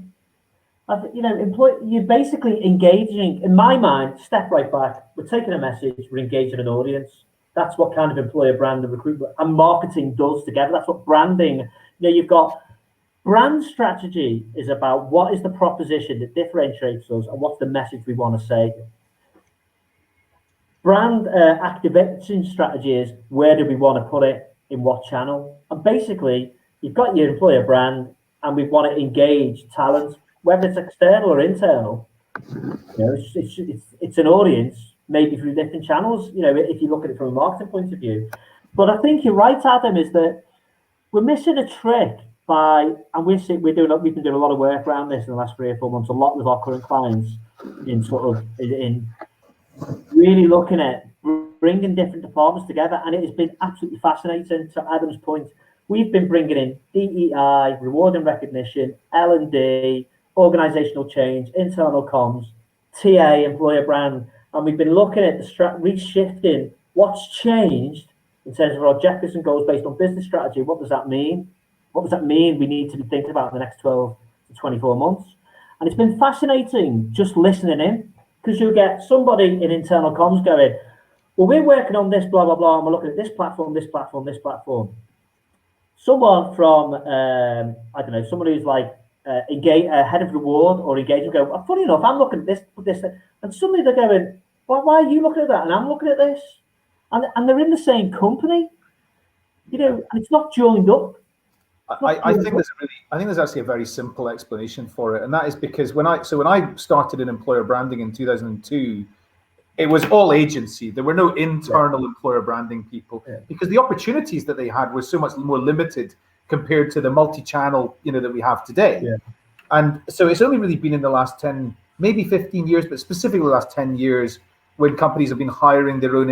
you know, you're basically engaging, in my mind, step right back. We're taking a message, we're engaging an audience. That's what kind of employer brand and recruitment and marketing does together. That's what branding, you know, you've got brand strategy is about what is the proposition that differentiates us and what's the message we want to say. Brand activation strategy is where do we want to put it, in what channel. And basically, you've got your employer brand and we want to engage talent, whether it's external or internal. You know, it's an audience, maybe through different channels, you know, if you look at it from a marketing point of view. But I think you're right, Adam, is that we're missing a trick and we've been doing a lot of work around this in the last 3 or 4 months, a lot with our current clients in really looking at bringing different departments together. And it has been absolutely fascinating. To Adam's point, we've been bringing in DEI, reward and recognition, L&D, organizational change, internal comms, TA, employer brand. And we've been looking at reshifting what's changed in terms of our objectives and goals based on business strategy. What does that mean? What does that mean? We need to be thinking about in the next 12 to 24 months. And it's been fascinating just listening in, because you'll get somebody in internal comms going, well, we're working on this, blah, blah, blah, and we're looking at this platform, this platform, this platform. Someone from, I don't know, somebody who's like head of reward or engagement go, well, funny enough, I'm looking at this, and suddenly they're going, well, why are you looking at that? And I'm looking at this. And they're in the same company, and it's not joined up. I think there's actually a very simple explanation for it, and that is because when I started in employer branding in 2002, it was all agency. There were no internal employer branding people because the opportunities that they had were so much more limited compared to the multi-channel, that we have today. Yeah. And so it's only really been in the last 10, maybe 15 years, but specifically the last 10 years, when companies have been hiring their own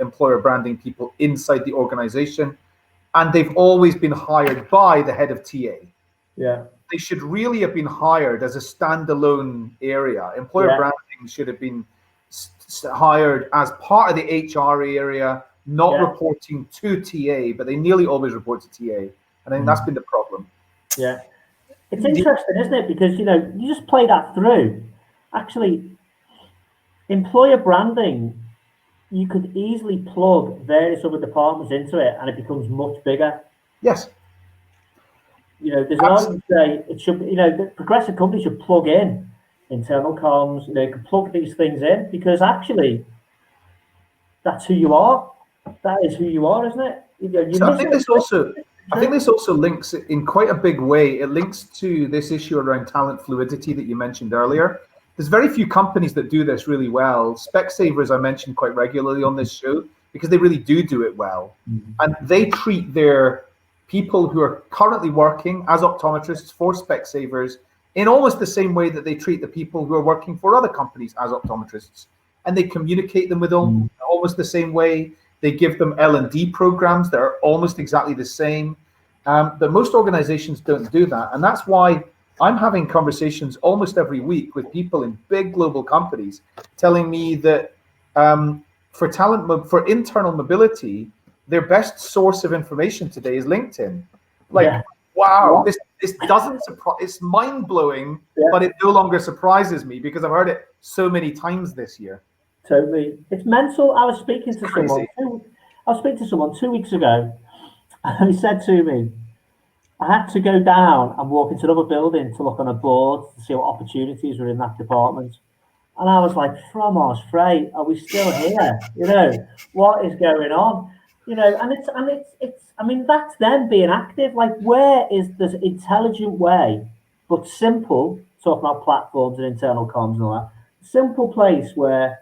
employer branding people inside the organization. And they've always been hired by the head of TA. Yeah. They should really have been hired as a standalone area. Employer branding should have been hired as part of the HR area, not reporting to TA, but they nearly always report to TA. And I think that's been the problem. Yeah. It's interesting, isn't it? Because, you just play that through. Actually, employer branding, you could easily plug various other departments into it and it becomes much bigger. Yes. There's an argument to say it should be, the progressive companies should plug in internal comms, you can plug these things in, because actually that's who you are. That is who you are, isn't it? So I think this also links in quite a big way. It links to this issue around talent fluidity that you mentioned earlier. There's very few companies that do this really well. Specsavers I mentioned quite regularly on this show because they really do it well. Mm-hmm. And they treat their people who are currently working as optometrists for Specsavers in almost the same way that they treat the people who are working for other companies as optometrists. And they communicate them with them almost the same way. They give them L&D programs that are almost exactly the same. But most organizations don't do that. And that's why I'm having conversations almost every week with people in big global companies telling me that for internal mobility, their best source of information today is LinkedIn. Wow, this doesn't surprise. It's mind blowing, but it no longer surprises me because I've heard it so many times this year. Totally, it's mental. I was speaking to someone 2 weeks ago, and he said to me, I had to go down and walk into another building to look on a board to see what opportunities were in that department. And I was like, from us, Frey, are we still here? What is going on? And that's them being active. Like, where is this intelligent way, but simple, talking about platforms and internal comms and all that, simple place where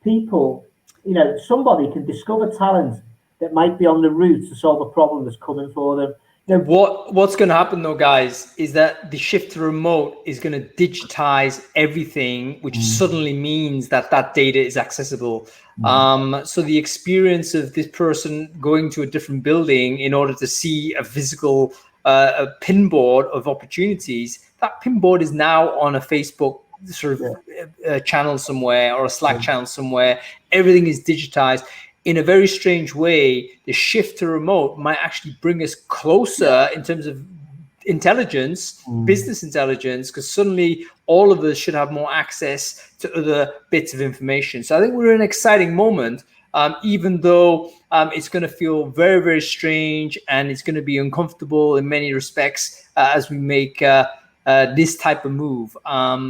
people, somebody can discover talent that might be on the route to solve a problem that's coming for them. What's going to happen though, guys, is that the shift to remote is going to digitize everything, which suddenly means that data is accessible. So the experience of this person going to a different building in order to see a physical a pinboard of opportunities, that pinboard is now on a Facebook sort of channel somewhere or a Slack channel somewhere. Everything is digitized. In a very strange way, the shift to remote might actually bring us closer in terms of intelligence, business intelligence, because suddenly all of us should have more access to other bits of information. So I think we're in an exciting moment, even though it's going to feel very, very strange and it's going to be uncomfortable in many respects as we make this type of move.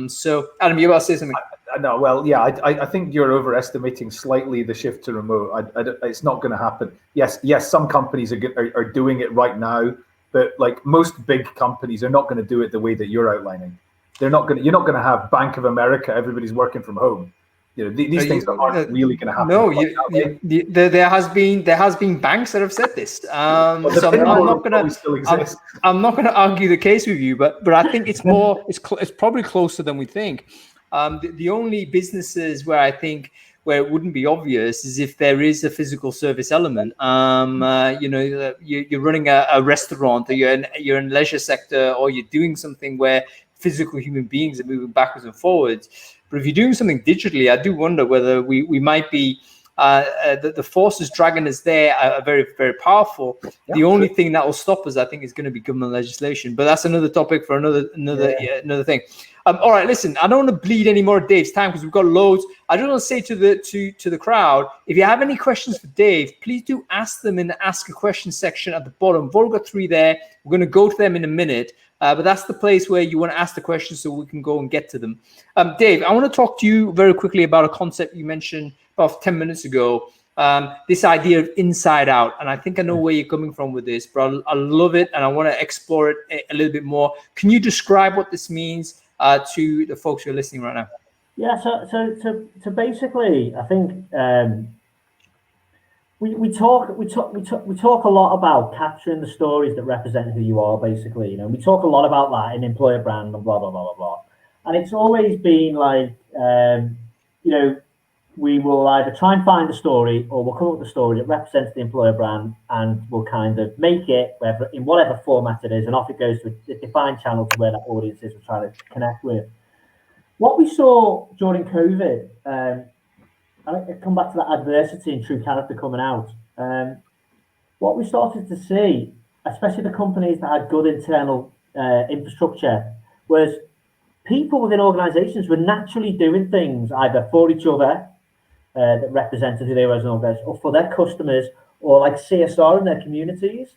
So Adam, you about to say something? No, well, yeah, I think you're overestimating slightly the shift to remote. It's not going to happen. Yes, some companies are doing it right now, but like most big companies are not going to do it the way that you're outlining. You're not going to have Bank of America. Everybody's working from home. These things aren't really going to happen. No, there has been banks that have said this. So I'm not going to argue the case with you, but I think it's probably closer than we think. The only businesses where it wouldn't be obvious is if there is a physical service element. You're running a restaurant, or you're in leisure sector, or you're doing something where physical human beings are moving backwards and forwards. But if you're doing something digitally, I do wonder whether we might be The forces dragging us there are very, very powerful. Yeah, the only thing that will stop us, I think, is going to be government legislation. But that's another topic for another thing. All right, listen, I don't want to bleed any more of Dave's time because we've got loads. I just want to say to the crowd, if you have any questions for Dave, please do ask them in the Ask a Question section at the bottom. We've already got 3 there. We're going to go to them in a minute. But that's the place where you want to ask the questions so we can go and get to them. Dave, I want to talk to you very quickly about a concept you mentioned about 10 minutes ago, this idea of inside out. And I think I know where you're coming from with this, but I love it and I want to explore it a little bit more. Can you describe what this means to the folks who are listening right now? Yeah, so basically, I think we talk a lot about capturing the stories that represent who you are. Basically, you know, we talk a lot about that in employer brand and blah blah blah blah blah. And it's always been like, you know, we will either try and find a story or we'll come up with a story that represents the employer brand, and we'll kind of make it in whatever format it is, and off it goes to a defined channel to where that audience is we're trying to connect with. What we saw during COVID, I come back to that adversity and true character coming out. What we started to see, especially the companies that had good internal infrastructure, was people within organizations were naturally doing things either for each other, that represented who they were as an organization, or for their customers, or like CSR in their communities.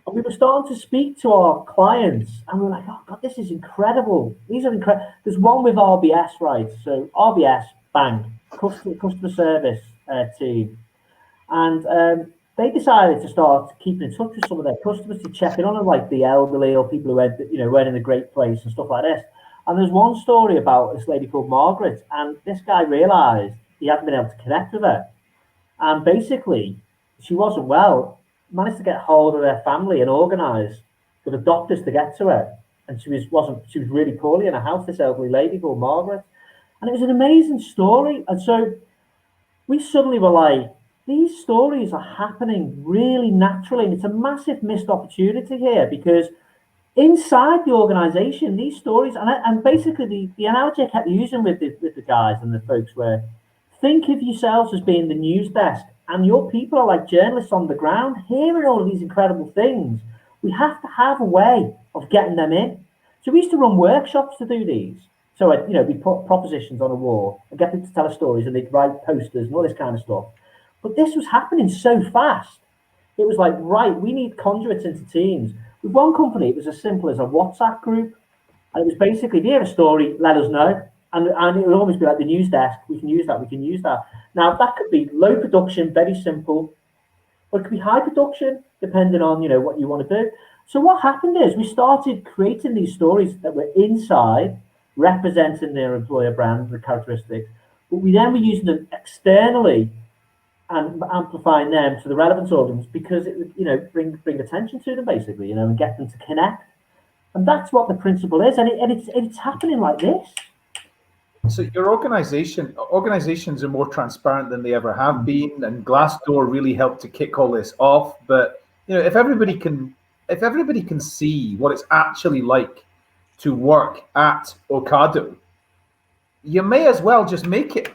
And we were starting to speak to our clients, and we were like, oh God, this is incredible. These are incredible. There's one with RBS, right? So RBS, bang, customer service team. And they decided to start keeping in touch with some of their customers to check in on them, like the elderly or people who had, you know, weren't in a great place and stuff like this. And there's one story about this lady called Margaret, and this guy realized he hadn't been able to connect with her. And basically, she wasn't well, managed to get hold of their family and organise for the doctors to get to her. And she was really poorly in a house, this elderly lady called Margaret. And it was an amazing story. And so we suddenly were like, these stories are happening really naturally. And it's a massive missed opportunity here, because inside the organisation, these stories, and basically the analogy I kept using with the guys and the folks were, think of yourselves as being the news desk, and your people are like journalists on the ground hearing all of these incredible things. We have to have a way of getting them in. So we used to run workshops to do these. So, you know, we put propositions on a wall and get people to tell us stories, and they'd write posters and all this kind of stuff. But this was happening so fast. It was like, right, we need conduits into teams. With one company, it was as simple as a WhatsApp group. And it was basically, if you hear a story, let us know. And it would always be like the news desk, we can use that. Now, that could be low production, very simple, or it could be high production, depending on, you know, what you want to do. So what happened is we started creating these stories that were inside, representing their employer brand, the characteristics, but we then were using them externally and amplifying them to the relevant audience, because it would, you know, bring attention to them, basically, you know, and get them to connect. And that's what the principle is, and it's happening like this. So your organizations are more transparent than they ever have been, and Glassdoor really helped to kick all this off. But you know, if everybody can see what it's actually like to work at Ocado, you may as well just make it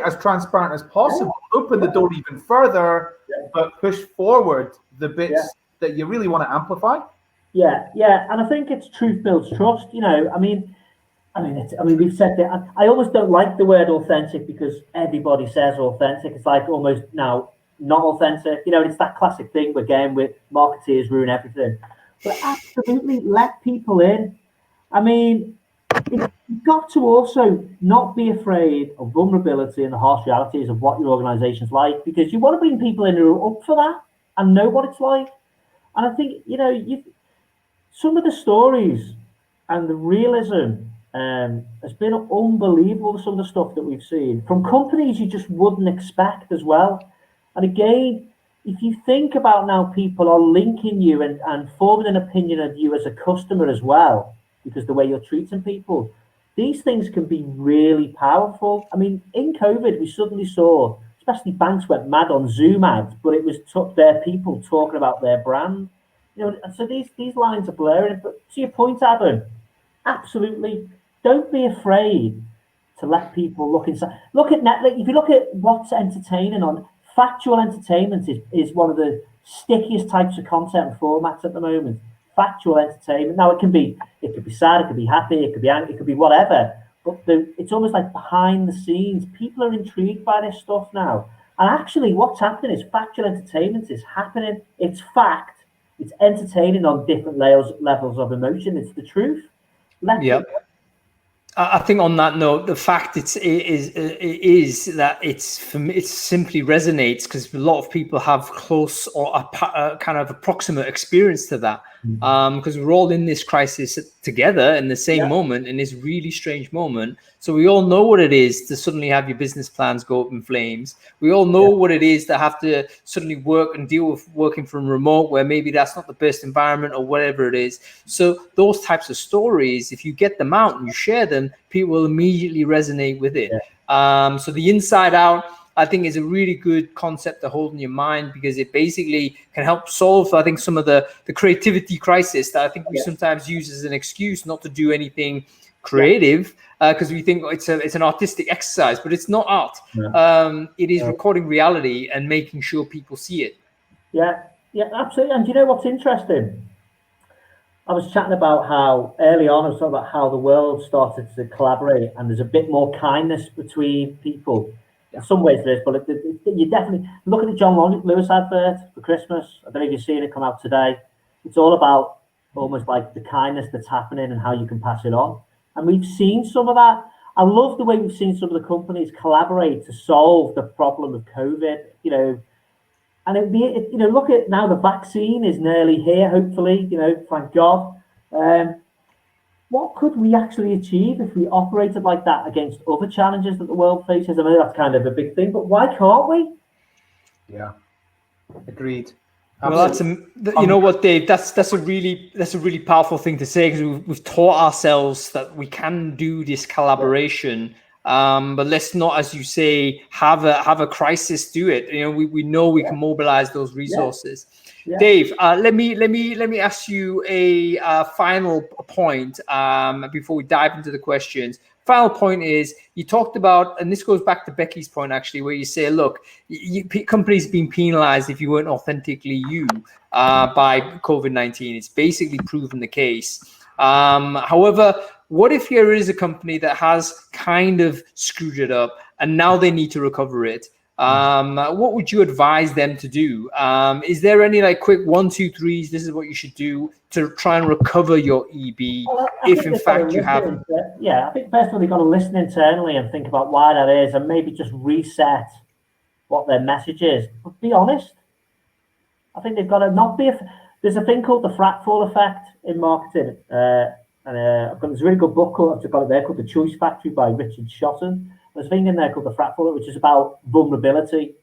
as transparent as possible. Open the door even further, but push forward the bits that you really want to amplify. Yeah, and I think it's truth builds trust. You know, I mean, we've said that. I almost don't like the word authentic, because everybody says authentic. It's like almost now not authentic. You know, it's that classic thing again with marketeers ruin everything. But absolutely let people in. I mean, you've got to also not be afraid of vulnerability and the harsh realities of what your organization's like, because you want to bring people in who are up for that and know what it's like. And I think, you know, some of the stories and the realism has been unbelievable, some of the stuff that we've seen from companies you just wouldn't expect as well. And again, if you think about now, people are linking you and forming an opinion of you as a customer as well, because the way you're treating people, these things can be really powerful. I mean, in COVID, we suddenly saw, especially banks went mad on Zoom ads, but it was their people talking about their brand. You know, and so these lines are blurring. But to your point, Adam, absolutely, don't be afraid to let people look inside. Look at Netflix. If you look at what's entertaining on factual entertainment is one of the stickiest types of content and formats at the moment. Factual entertainment. Now it could be sad, it could be happy, it could be angry, it could be whatever. But it's almost like behind the scenes. People are intrigued by this stuff now. And actually, what's happening is factual entertainment is happening. It's fact. It's entertaining on different levels of emotion. It's the truth. Yep. I think on that note, the fact is that it simply resonates because a lot of people have close or a kind of approximate experience to that. Because we're all in this crisis together in the same moment, in this really strange moment. So we all know what it is to suddenly have your business plans go up in flames. We all know what it is to have to suddenly work and deal with working from remote, where maybe that's not the best environment or whatever it is. So those types of stories, if you get them out and you share them, people will immediately resonate with it. So the inside out, I think, is a really good concept to hold in your mind because it basically can help solve, I think, some of the creativity crisis that I think we sometimes use as an excuse not to do anything creative because we think it's an artistic exercise, but it's not art. It is recording reality and making sure people see it. Yeah, absolutely. And do you know what's interesting? I was chatting about how early on, I was talking about how the world started to collaborate and there's a bit more kindness between people. In some ways there is, but you definitely look at the John Lewis advert for Christmas. I don't know if you've seen it come out today. It's all about almost like the kindness that's happening and how you can pass it on. And we've seen some of that. I love the way we've seen some of the companies collaborate to solve the problem of COVID, and look at now the vaccine is nearly here, hopefully, thank God. What could we actually achieve if we operated like that against other challenges that the world faces? I mean, that's kind of a big thing, but why can't we? Yeah, agreed. Well, you know what, Dave? That's a really powerful thing to say because we've taught ourselves that we can do this collaboration, but let's not, as you say, have a crisis do it. We know we can mobilize those resources. Yeah. Dave, let me ask you a final point before we dive into the questions. Final point is you talked about, and this goes back to Becky's point actually, where you say, look, companies being penalized if you weren't authentically you by COVID-19. It's basically proven the case. However, what if there is a company that has kind of screwed it up and now they need to recover it? What would you advise them to do? Is there any quick 1, 2, 3s? This is what you should do to try and recover your EB if in fact you haven't. Yeah, I think first of all, they've got to listen internally and think about why that is and maybe just reset what their message is. But be honest. I think they've got to not be. There's a thing called the fractal effect in marketing. There's a really good book called, I've got it there, called The Choice Factory by Richard Shotton. There's a thing in there called the fractal, which is about vulnerability,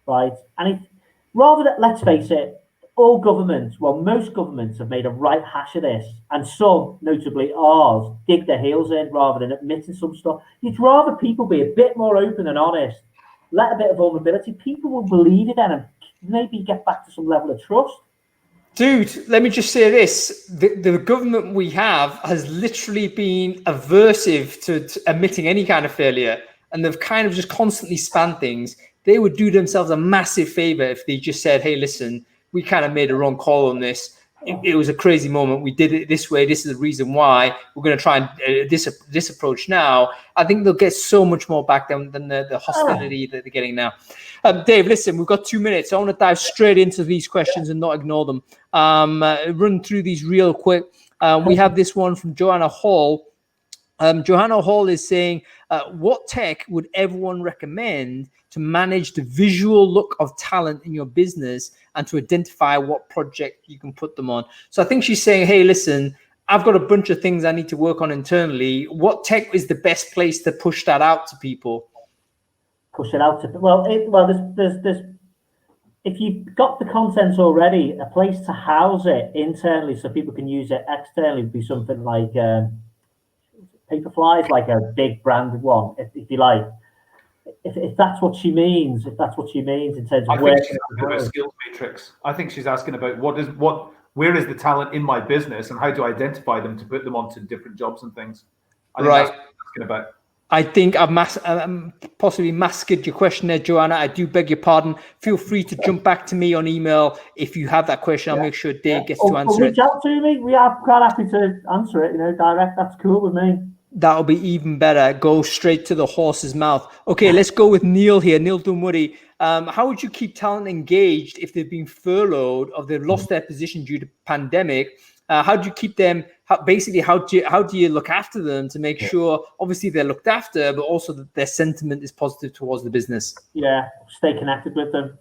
right? And let's face it, all governments, most governments have made a right hash of this, and some, notably ours, dig their heels in rather than admitting some stuff. You'd rather people be a bit more open and honest, let a bit of vulnerability. People will believe it then and maybe get back to some level of trust. Dude, let me just say this. The government we have has literally been aversive to admitting any kind of failure. And they've kind of just constantly spanned things. They would do themselves a massive favor if they just said, hey, listen, we kind of made a wrong call on this. It was a crazy moment. We did it this way. This is the reason why. We're going to try and this approach now. I think they'll get so much more back than the hostility that they're getting now. Dave, listen, we've got 2 minutes. I want to dive straight into these questions and not ignore them. Run through these real quick. We have this one from Joanna Hall. Johanna Hall is saying, what tech would everyone recommend to manage the visual look of talent in your business and to identify what project you can put them on? So I think she's saying, hey, listen, I've got a bunch of things I need to work on internally. What tech is the best place to push that out to people? Push it out to there's if you've got the content already, a place to house it internally so people can use it externally would be something like Paperfly is like a big branded one, if you like. If that's what she means, in terms of where she's asking about skills matrix. I think she's asking about where is the talent in my business and how to identify them to put them onto different jobs and things. I think that's what she's asking about. I think I've possibly masked your question there, Joanna. I do beg your pardon. Feel free to jump back to me on email if you have that question. I'll make sure Dave gets to answer it. Reach out to me. We are quite happy to answer it. Direct. That's cool with me. That'll be even better. Go straight to the horse's mouth. Okay, let's go with Neil here. Neil Dunwoody. How would you keep talent engaged if they've been furloughed or they've lost their position due to pandemic? How do you keep them? How do you look after them to make sure, obviously, they're looked after, but also that their sentiment is positive towards the business? Yeah, stay connected with them.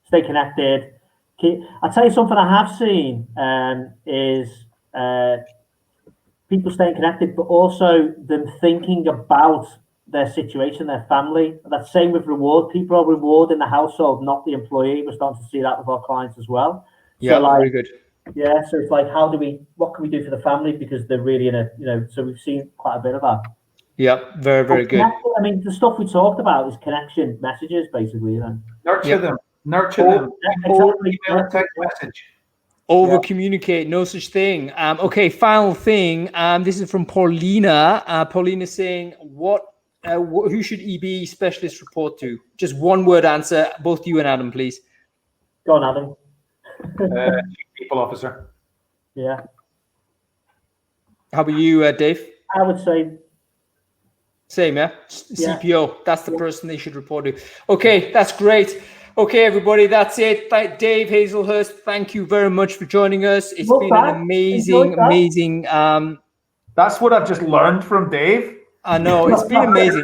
Stay connected. I'll tell you something I have seen is people staying connected, but also them thinking about their situation, their family. That's same with reward. People are rewarding the household, not the employee. We're starting to see that with our clients as well. Yeah, so very good. Yeah, so it's like, what can we do for the family, because they're really in a, so we've seen quite a bit of that. Yeah, very, very good. I mean, the stuff we talked about is connection messages, basically. Nurture them. Exactly. Email and text message. Over communicate, no such thing. Okay, final thing. This is from Paulina. Paulina saying, who should EB specialists report to? Just one word answer, both you and Adam, please. Go on, Adam. Chief People Officer. Yeah. How about you, Dave? I would say same, yeah? CPO. That's the person they should report to. Okay, that's great. Okay, everybody, that's it. Dave Hazlehurst, thank you very much for joining us. It's been an amazing. That's what I've just learned from Dave. I know, it's been amazing.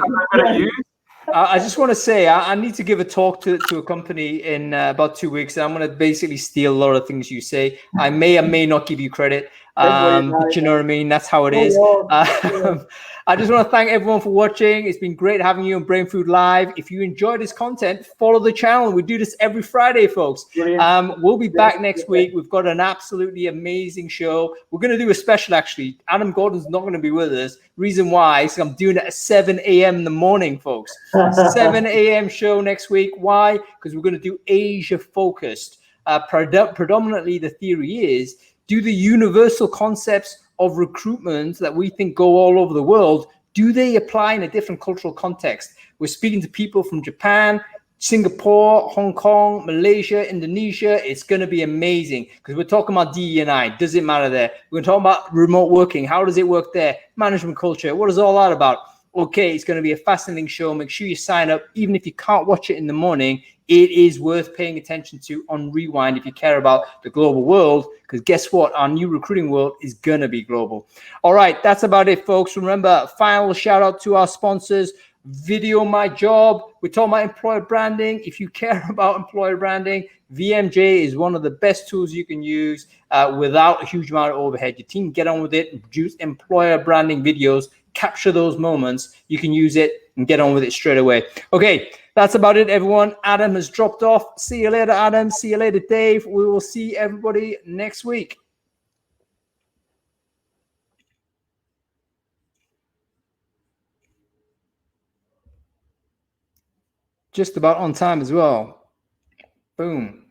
I just want to say, I need to give a talk to a company in about 2 weeks. I'm going to basically steal a lot of things you say. I may or may not give you credit. But you know what I mean? That's how it is. I just want to thank everyone for watching. It's been great having you on Brainfood Live. If you enjoy this content, follow the channel. We do this every Friday, folks. We'll be back next week. We've got an absolutely amazing show. We're going to do a special, actually. Adam Gordon's not going to be with us. Reason why is I'm doing it at 7 a.m. in the morning, folks. 7 a.m. show next week. Why? Because we're going to do Asia focused. Predominantly, the theory is, do the universal concepts of recruitment that we think go all over the world, do they apply in a different cultural context? We're speaking to people from Japan, Singapore, Hong Kong, Malaysia, Indonesia. It's going to be amazing because we're talking about DE&I. Does it matter there? We're talking about remote working. How does it work there? Management culture. What is all that about? Okay, it's going to be a fascinating show. Make sure you sign up. Even if you can't watch it in the morning, it is worth paying attention to on Rewind if you care about the global world, because guess what? Our new recruiting world is going to be global. All right, that's about it, folks. Remember, final shout out to our sponsors, VideoMyJob. We're talking about employer branding. If you care about employer branding, VMJ is one of the best tools you can use without a huge amount of overhead. Your team get on with it and produce employer branding videos, capture those moments. You can use it and get on with it straight away. Okay, that's about it, everyone. Adam has dropped off. See you later, Adam. See you later, Dave. We will see everybody next week. Just about on time as well. Boom.